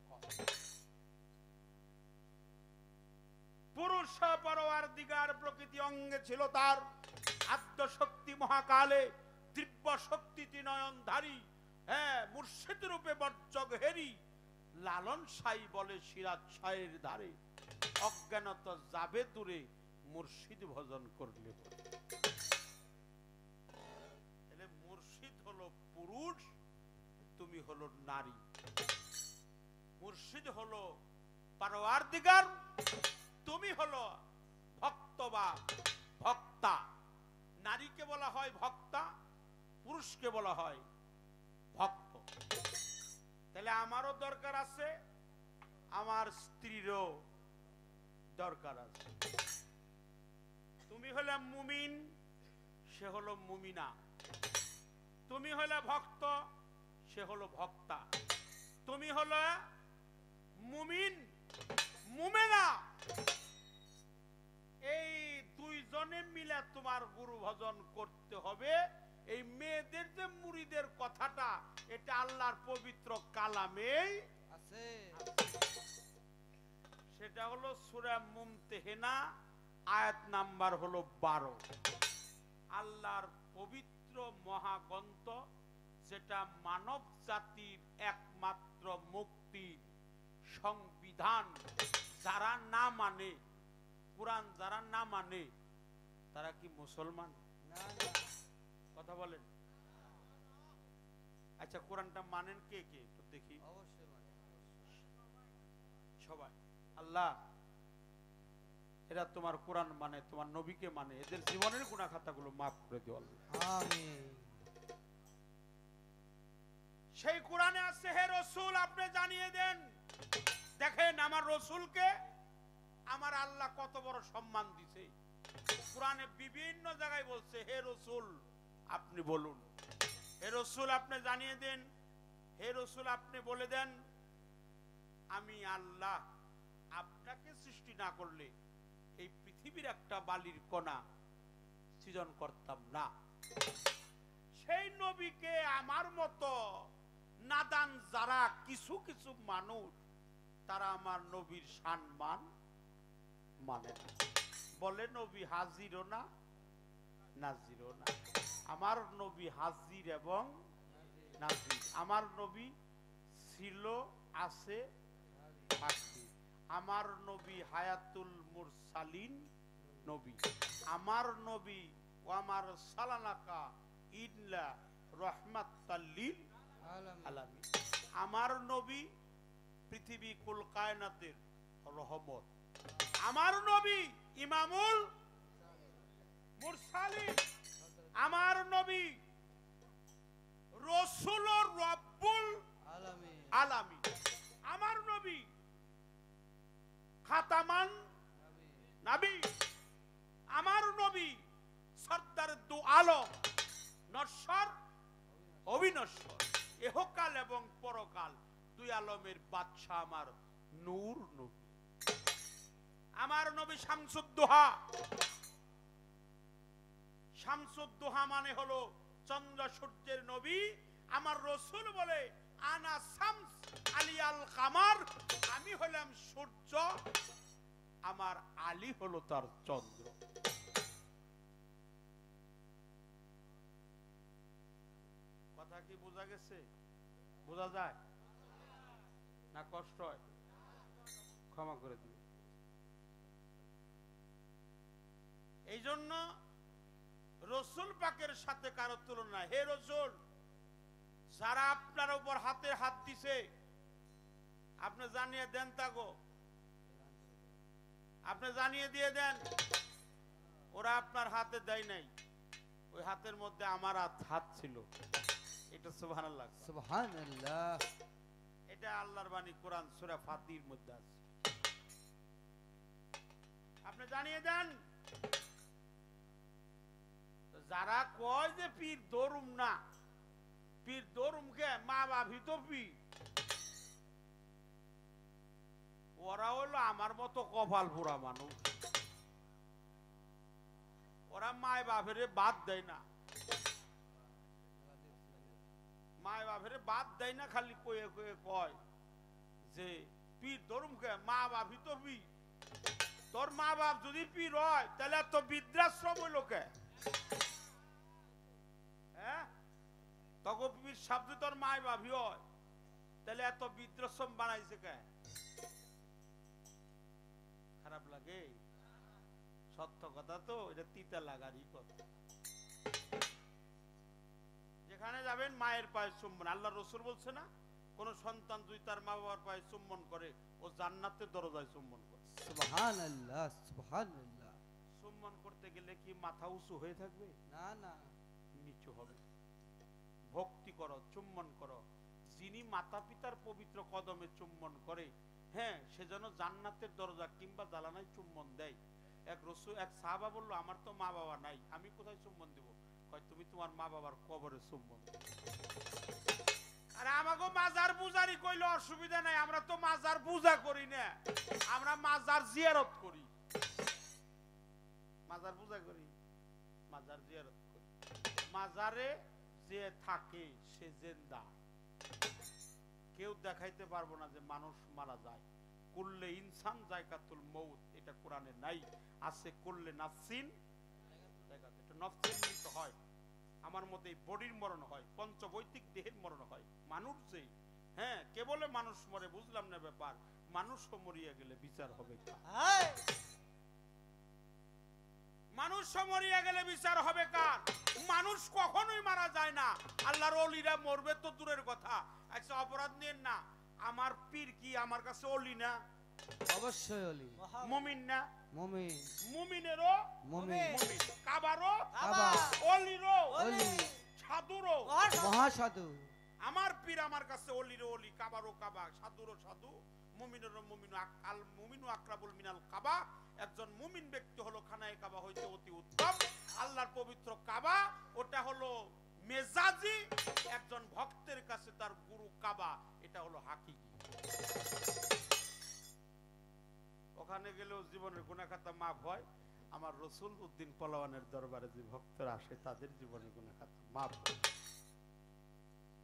কম। পুরুষ পরওয়ার দিগার প্রকৃতি অঙ্গে ছিল তার আদ্য শক্তি মহাকালে দিব্য শক্তিতি নয়নধারী, হ্যাঁ মুর্শিদ রূপে বজ্জগ হেরি, লালন সাই বলে সিরাজ শাহের ধারে, অজ্ঞানত যাবে দূরে মুর্শিদ ভজন করলে। তাহলে মুর্শিদ হলো পুরুষ, তুমি হলো নারী। মুর্শিদ হলো পারওয়ারদিগার, তুমি হলো ভক্ত বা ভক্তা। নারীকে বলা হয় ভক্তা, পুরুষকে বলা হয় ভক্ত। তাহলে আমারও দরকার আছে, আমার স্ত্রীরও দরকার আছে। তুমি হলে মুমিন, সে হলো মুমিনা। তুমি হলে ভক্ত, সে হলো ভক্তা। তুমি হলো মুমিন, মুমেনা। এই দুইজনে মিলে তোমার গুরু ভজন করতে হবে। এই মেয়েদের যে মুরিদের কথাটা, এটা আল্লাহর পবিত্র কালামে আছে। সেটা হলো সূরা মুমতাহিনা, আয়াত নাম্বার হলো 12। আল্লাহর পবিত্র মহাগ্রন্থ, যেটা মানব জাতির একমাত্র মুক্তির সংবিধান। যারা না মানে কোরআন, যারা না মানে তারা কি মুসলমান? কথা বলেন। আচ্ছা, কোরআনটা মানেন কে কে তো দেখি? সবাই। আল্লাহ, এরা তোমার কোরআন মানে, তোমার নবীকে মানে, এদের জীবনের গুনাহ খাতাগুলো মাফ করে দিও আল্লাহ। আমিন। সেই কোরআনে আছে, হে রাসূল আপনি জানিয়ে দেন। দেখেন আমার রাসূলকে আমার আল্লাহ কত বড় সম্মান দিয়েছে। কোরআনে বিভিন্ন জায়গায় বলছে, হে রাসূল আপনি বলুন, হে রাসূল আপনি জানিয়ে দেন, হে রাসূল আপনি বলে দেন, আমি আল্লাহ আপনাকে সৃষ্টি না করলে এই পৃথিবীর একটা বালির কণা সৃজন করতাম না। সেই নবীকে আমার মতো নাদান যারা কিছু কিছু মানুষ, তারা আমার নবীর সম্মান মানে না, বলে নবী হাজিরও না নাজিরও না। আমার নবী হাজির এবং নাজির। আমার নবী ছিল, আছে, থাকবে। আমার নবী হায়াতুল মুরসালিন নবী। আমার নবী ওয়ামার সালানাকা ইল্লা রাহমাতাল লিল আলামিন। আমার নবী পৃথিবী কুল কায়নাতের রহমত। আমার নবী ইমামুল মুরসালিন। আমার নবী রাসূলুর রব্বুল আলামিন। আমার নবী খাতামান নবী। আমার নবী সরদার দু আলম, নশ্বর অবিনশ্বর, এহকাল এবং পরকাল দুই আলমের বাদশা আমার নূর নবী। আমার নবী শামসুদ্দোহা। শামসুদ্দোহা মানে হলো চন্দ্র সূর্যের নবী। আমার রাসূল বলে আনা শামস আলিয়াল কামার, আমি হলাম সূর্য, আমার আলী হলো তার চন্দ্র। কথা কি বোঝা গেছে? বোঝা যায় না? কষ্ট হয়? ক্ষমা করে দিন। এই জন্য রাসূল পাকের সাথে কারো তুলনা। হে রাসূল, যারা আপনার উপর হাতে হাত দিছে আপনি জানিয়ে দেন, তাগো আপনি জানিয়ে দিয়ে দেন। ওরা আপনার হাতে দেয় নাই, ওই হাতের মধ্যে আমার হাত ছিল। এটা সুবহানাল্লাহ, সুবহানাল্লাহ। এটা আল্লাহর বাণী, কোরআন সূরা ফাতির মধ্যে আছে। আপনি জানিয়ে দেন। যারা কয় যে পীর দরুম না, পীর দরুম কে মা বাপি তো পীর, ওরা হলো আমার মতো কপাল পোড়া মানুষ। ওরা মায় বাপের বাদ দেয় না, মায় বাপের বাদ দেয় না, খালি কয়ে কয়ে কয় যে পীর দরুম কে মা বাপি তো পীর। তোর মা বাপ যদি পীর হয় তাহলে তো বৃদ্ধাশ্রম হইল কে? হ্যাঁ, পীর সাহেব তোর মায় ভাবি হয় তাহলে এত বৃদ্ধাশ্রম বানাইছে কে? খারাপ লাগে? সত্য কথা তো, এটা তিতা লাগারই কথা। যেখানে যাবেন মায়ের পায়ে চুম্বন। আল্লাহ রসুল বলছে না, কোন সন্তান যদি তার মা বাবার পায়ে চুম্বন করে ও জান্নাতের দরজায় চুম্বন করে। সুবহানাল্লাহ, সুবহানাল্লাহ। চুম্বন করতে গেলে কি মাথা উঁচু হয়ে থাকবে? না না, নিচু হবে। ভক্তি করো, চুম্বন করো। যিনি মাতা পিতার পবিত্র কদমে চুম্বন করে, হ্যাঁ, সে যেন জান্নাতের দরজা কিংবা জালানায় চুম্বন দেয়। এক সাহাবা বলল, আমার তো মা বাবা নাই, আমি কোথায় চুম্বন দিব? কয়, তুমি তোমার মা বাবার কবরে চুম্বন দাও। আরে আমাকে মাজার পূজারি কইলে অসুবিধা নাই, আমরা তো মাজার পূজা করি না, আমরা মাজার জিয়ারত করি। মাজার পূজা করি, মাজার জিয়ারত করি। মাজারে যে থাকে সে জিন্দা, কেউ দেখাইতে পারবো না যে মানুষ মারা যায়। করলে ইনসান জায়গাতুল মউত, এটা কোরআনে নাই। আছে করলে নাফসিন জায়গাত, এটা নফসের মৃত্যু হয়। আমার মতে এই বডির মরণ হয়, পঞ্চবৈতিক দেহের মরণ হয়। মানুষ যে, হ্যাঁ, কেবলে মানুষ মরে, বুঝলাম না ব্যাপার। মানুষও মরিয়া গেলে বিচার হবে কার? মানুষ মরিয়া গেলে বিচার হবে কার? মানুষ কখনোই মারা যায় না। আল্লাহর ওলিরা মরবে তো দূরের কথা। আচ্ছা, অপরাধ নেন না, আমার পীর কি আমার কাছে ওলি না? অবশ্যই ওলি। মুমিন না? মুমিন। মুমিনেরও মুমিন। মুমিন, কাবারও কাবা, ওলিরও ওলি, সাধুরও মহাসাধু। আমার পীর আমার কাছে ওলিরও ওলি, কাবারও কাবা, সাধুরও সাধু, মুমিনেরও মুমিন। আল মুমিনু আকরাবুল মিনাল কাবা। একজন মুমিন ব্যক্তি হলো খানায়ে কাবা হইতে অতি উত্তম। আল্লাহর পবিত্র কাবা, ওটা হলো মেজাজি। একজন ভক্তের কাছে তার গুরু কাবা, এটা হলো হাকিকি। ওখানে গেলেও জীবনের গুনাহ খাতা মাফ হয়। আমার রসুল উদ্দিন পলাওয়ানের দরবারে যে ভক্তরা আসে তাদের জীবনের গুনাহ খাতা মাফ হয়।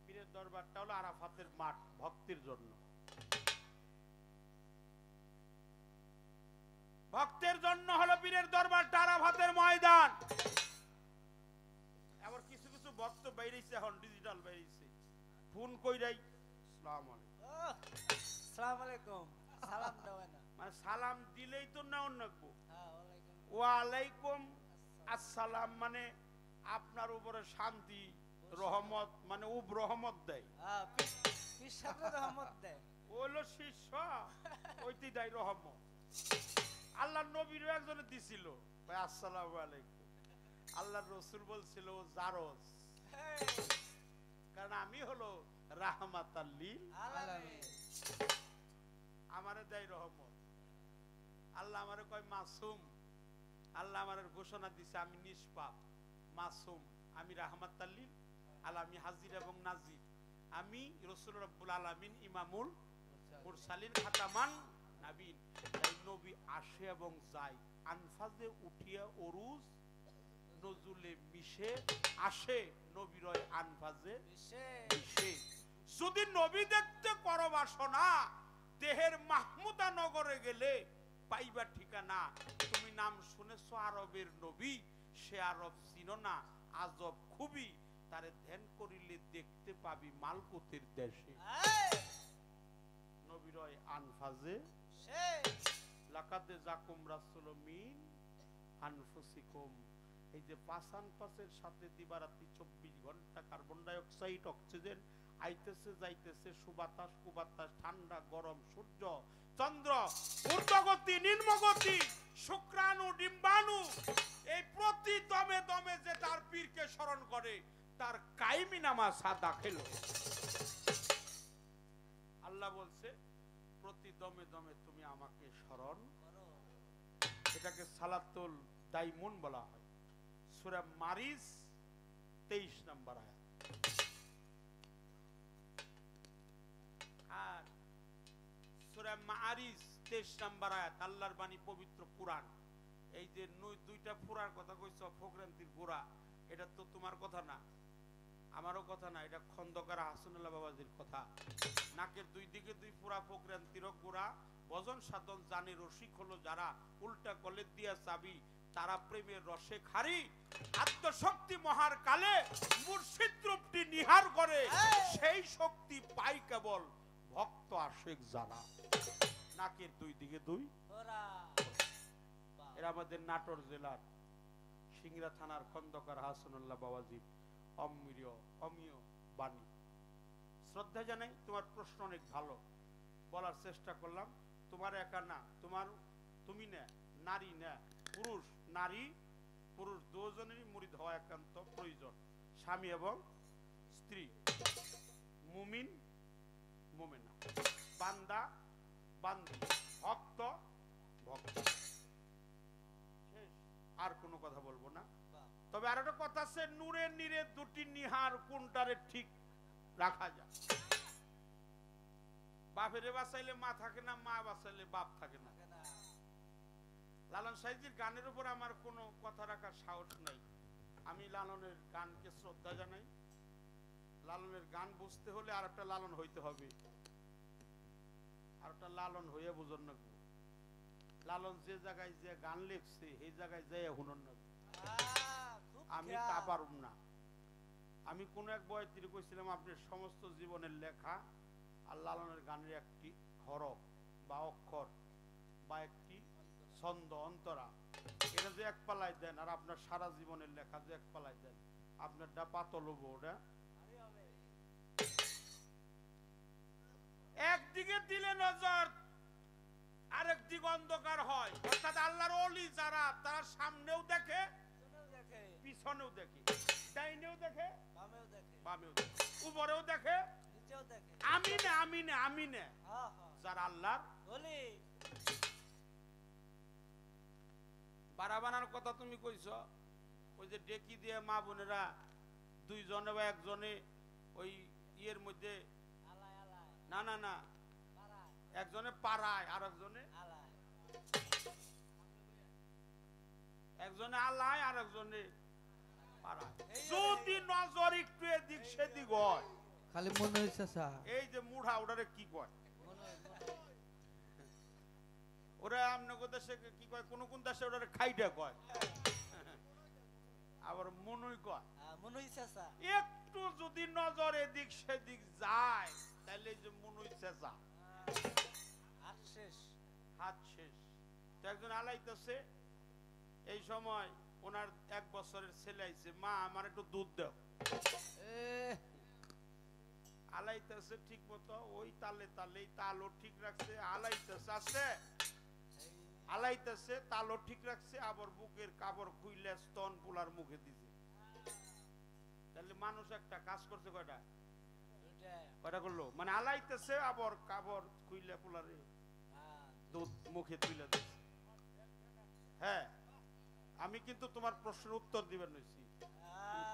পীরের দরবারটা হলো আরাফাতের মাঠ, ভক্তির জন্য। ভক্তের জন্য হলো পীরের দরবারটা আরাফাতের ময়দান। আবার কিছু কিছু ভক্ত বাইরেছে, এখন ডিজিটাল বাইরেছে, ফোন কইরাই আসসালামু আলাইকুম, আসসালামু আলাইকুম, সালাম দাও না, মানে সালাম দিলেই তো না অন্য হ্যাঁ, ওয়ালাইকুম আসসালাম, মানে আপনার উপরে শান্তি রহমত, মানে রহমত দেয়। হ্যাঁ, পীর সাহেব রহমত দেয়। ওইলো শিষ্য, ওইটি দেয় রহমত। আল্লাহর নবীর একজনে দিছিল, ভাই আসসালামু আলাইকুম। আল্লাহর রসুল বলছিল জারজ, কারণ আমি হলো রাহমাতাল লিল আলামিন। আমারে দেয় রহমত। আল্লাহ আমারে কয় মাসুম। আল্লাহ আমারে ঘোষণা দিছে আমি নিষ্পাপ, মাসুম, আমি রাহমাতাল লিল আলামিন, হাজির এবং নাজির। আমি রাসূল রব্বুল আলামিন, ইমামুল মুরসালিন, খাতামান নাবিয়িন। এই নবী আসে এবং যায়, আনফাজে উঠিয়া ওরুজ নজুলে মিশে আসে, নবীর আনফাজে মিশে। যদি নবী দেখতে করো বাসনা, দেহের মাহমুদা নগরে গেলে পাইবা ঠিকানা। তুমি নাম শুনেছো আরবের নবী, সে আরব চিনো না, আজব খুবই, তারে ধ্যান করিলে দেখতে পাবি মালকুতের দেশে। নবীর আনফাজে লাকাদে জাকুম রাসূলুম মিন আনফুসিকুম। এই যে পাসান পাসের সাথে দিবারাতি 24 ঘন্টা কার্বন ডাই অক্সাইড, অক্সিজেন আইতেছে যাইতেছে, সুবাতাস কুবাতাস, ঠান্ডা গরম, সূর্য চন্দ্র, ঊর্ধ্বগতি নিম্নগতি, শুক্রাণু ডিম্বাণু, এই প্রতি দমে দমে যে তার পীরকে স্মরণ করে তার কায়েমি নামাজ দাখিল। আল্লাহ বলছে প্রতি দমে দমে তুমি আমাকে স্মরণ করো। এটাকে সালাতুল দাইমুন বলা হয়। সূরা মারিজ 23 নম্বর আয়াত। আর সূরা মারিজ 23 নম্বর আয়াত, আল্লাহর বাণী, পবিত্র কুরআন। এই যে দুইটা ফুরার কথা কইছো, ফকরান্তির গোড়া, এটা তো তোমার কথা না, আমারও কথা না, এটা খন্দকার হাসানুল্লাহ বাবাজির কথা। নাকের দুই দিকে দুই ফুরা, ফকরান্তির গোড়া, ভজন সাধন জানে রসিক হলো যারা, উল্টা কলের দিয়া চাবি, তারা প্রেমের রসে খারি আত্মশক্তি মহার কালে মুর্শিদ রূপটি নিহার করে সেই শক্তি পাই কেবল ভক্ত আশিক যারা নাকের দুই দিকে দুই এরা আমাদের নাটোর জেলার সিংড়া থানার খন্দকার হাসানুল্লাহ বাবাজি অমীয় বাণী শ্রদ্ধা জানাই। তোমার প্রশ্ন অনেক ভালো, বলার চেষ্টা করলাম। তোমার একা না, তুমি না, নারী না, পুরুষ নারী পুরুষ দুজনেরই মুরিদ হওয়া একান্ত প্রয়োজন, স্বামী এবং স্ত্রী, মুমিন মুমিনা, বান্দা বান্দি, ভক্ত ভক্ত। আর কোনো কথা বলবো না। তবে আর একটা কথা আছে, নূরে নীরে দুটি নিহার কোনটারে ঠিক রাখা যায়। বাপেরে বাঁচাইলে মা থাকে না, মা বাঁচাইলে বাপ থাকে না। লালন সাইজির গানের উপর আমার কোনো কথা রাখার সাহস নাই। আমি লালনের গানকে শ্রদ্ধা জানাই। লালনের গান বুঝতে হলে আর একটা লালন হইতে হবে, আর একটা লালন হইয়া বুঝন না। লালন যে জায়গায় যে গান লিখছে সেই জায়গায় যাই হুনন না। আমি তা পারুম না। আমি কোন এক বয়তির কইছিলাম আপনার সমস্ত জীবনের লেখা আর লালনের গানের একটি হরফ বা অক্ষর বা একটি ছন্দ অন্তরা, এটা যে এক পালায় দেন আর আপনার সারা জীবনের লেখা যে এক পালায় দেন, আপনারটা পাতল হবো। ওটা একদিকে দিলে নজর আরেক দিক অন্ধকার হয়। অর্থাৎ আল্লাহর ওলি যারা, তারা সামনেও দেখে পিছনেও দেখে, ডাইনেও দেখে বামেও দেখে, উপরেও দেখে আমি না আমি না আমি না। যারা আল্লাহর ওলি। বারাবানার কথা তুমি কইছ, ওই যে ডেকি দিয়ে মা বোনেরা দুইজনে বা একজনে ওই ইয়ের মধ্যে, না না না, একজনে পাড়ায় আর একজনে আলায় আর একজনে পাড়ায়। যদি নজর একটু এদিক সেদিক হয়, খালি মনে হইছে এই যে মুড়া ওটারে কি কয়, ওরা আমনগো দেশে কি কয়, কোন কোন দেশে ওটারে খাইটা কয়, আবার মনুই কয়। একটু যদি নজর এদিক সেদিক যায় তাহলে যে মনুই চেঁচা, হাত শেষ। একজন আলাইতেছে, এই সময় ওনার 1 বছরের ছেলে আইছে, মা আমার একটু দুধ দাও। আলাইতেছে ঠিক মতো, ওই তালে তালে তালও ঠিক রাখছে, আলাইতেছে আসছে, আলাইতেছে তালও ঠিক রাখছে, আবার বুকের কাপড় খুইলে স্তন পোলার মুখে দিছে। তাহলে মানুষ একটা কাজ করছে কয়টা করলো, মানে আলাইতেছে আবার কাপড় খুইলে পোলারে দুধ মুখে তুলে দিচ্ছে। হ্যাঁ, আমি কিন্তু তোমার প্রশ্নের উত্তর দিবেন নইছি,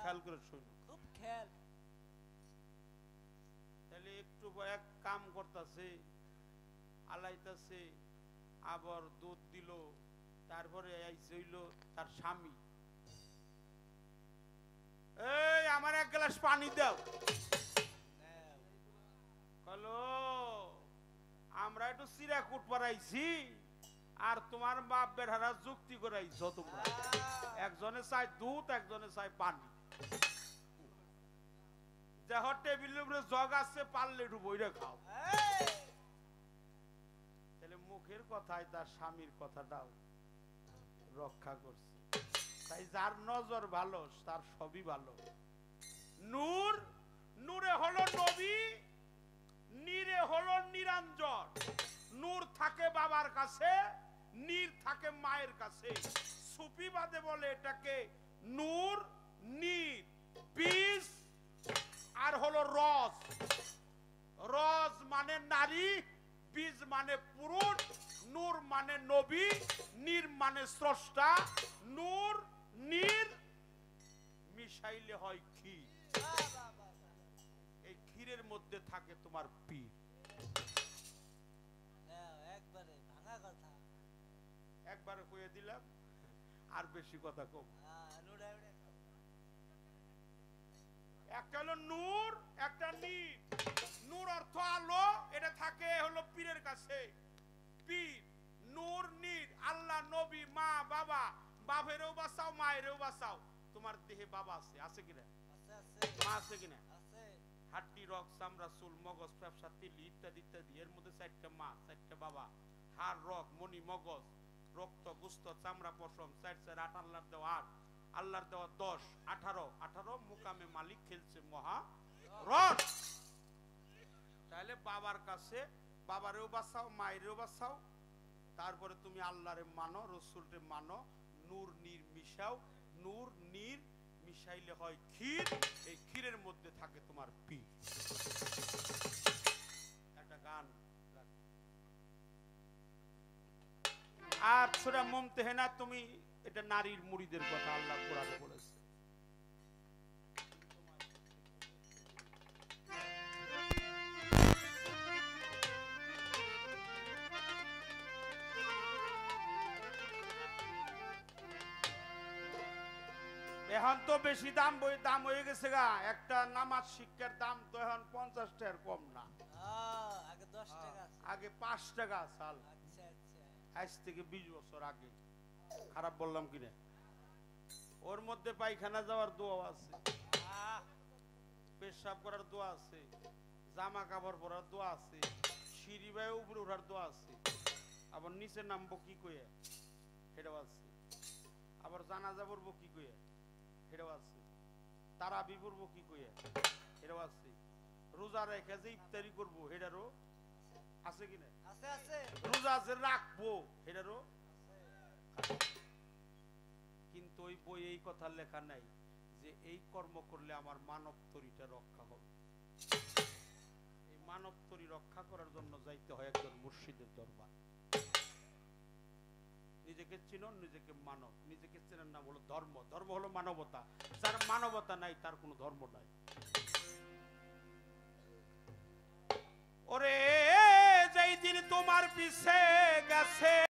খেয়াল করে শুনো, খুব খেয়াল। তাহলে একটু এক কাম করতেছে, আলাইতেছে, আবার দুধ দিল, তারপরে হইল তার স্বামী, এই আমার 1 গ্লাস পানি দাও। হ্যালো, আমরা একটু চিরাকুট পারাইছি আর তোমার বাপ বেড়ারা যুক্তি করাইছ। তোমরা একজনে চাই দুধ, একজনে চাই পানি। দেহ টেবিলের উপরে জগ আছে, পারলে একটু বইরে খাও। তাহলে মুখের কথায় তার স্বামীর কথাটাও রক্ষা করছে। তাই যার নজর ভালো তার সবই ভালো। নূর, নূরে হলো নবী, নীরে হলো নিরঞ্জন। নূর থাকে বাবার কাছে, নীর থাকে মায়ের কাছে। সুফিবাদে বলে এটাকে নূর, নীর, বীজ আর হলো রস। রস মানে নারী, বীজ মানে পুরুষ, নূর মানে নবী, নীর মানে স্রষ্টা। নূর নীর মিশাইলে হয় ক্ষীর। এই ক্ষীরের মধ্যে থাকে তোমার পীর। একবারে কইয়ে দিলাম, আর বেশি কথা কম। একটা হলো নূর, একটা নীর। নূর অর্থ আলো, এটা থাকে হলো পীরের কাছে। পীর, নূর, নীর, আল্লাহ, নবী, মা, বাবা, বাপেরও বাঁচাও মায়েরও বাঁচাও। তোমার দেহে বাবা আছে, আছে কিনা? মা আছে কিনা? হাড্ডি রক চামড়া চুল মগজ ফ্যাপসা তিলি ইত্যাদি ইত্যাদি, এর মধ্যে 4টা মা 4টা বাবা। হাড় রক মনি মগজ রক্ত গুস্ত চামড়া পশম 4 4 8 আল্লাহর দেওয়া 8, আল্লাহর দেওয়া 10 18 18 মুকামে মালিক খেলছে মহা রস। তাহলে বাবার কাছে বাবারেও বাঁচাও মায়েরও বাঁচাও, তারপরে তুমি আল্লাহরে মানো রসুলরে মানো, নূর নীর মিশাও, নূর নীর মিশাইলে হয় ক্ষীর, এই ক্ষীরের মধ্যে থাকে তোমার পীর। একটা গান আর ছোড়া মুমতেহেনা, তুমি এটা নারীর মুরিদের কথা আল্লাহ কোরআনে বলেছে। এখন তো বেশি দাম দাম হয়ে গেছে গা, একটা নামাজ শিক্ষার দাম তো এখন 50 টাকার কম না, আগে 10 টাকা, আগে 5 টাকা সাল। আচ্ছা আচ্ছা, আজ থেকে 20 বছর আগে। খারাপ বললাম কিনা? ওর মধ্যে পায়খানা যাওয়ার দোয়া আছে, পেশাব করার দোয়া আছে, জামা কাপড় পরার দোয়া আছে, সিঁড়ি বাই উপরে ওঠার দোয়া আছে, আবার নিচে নামবো কি কয়ে সেটাও আছে, আবার জানাজা পড়বো কি কয়ে সেটাও আছে, তারাবি পড়বো কি কয়ে সেটাও আছে, রোজা রেখে যে ইফতারি করবো সেটারও আছে কিনা? আছে আছে, রোজা যে রাখবো সেটারও। কিন্তু ওই বই এই কথা লেখা নাই যে এই কর্ম করলে আমার মানব তরিটা রক্ষা হবে। এই মানব তরি রক্ষা করার জন্য যাইতে হয় একজন মুর্শিদের দরবার। নিজেকে চিনুন, নিজেকে মানব, নিজেকে চেনার নাম হলো ধর্ম। ধর্ম হলো মানবতা, যার মানবতা নাই তার কোনো ধর্ম নাই। ওরে যেই দিন তোমার পিছে গেছে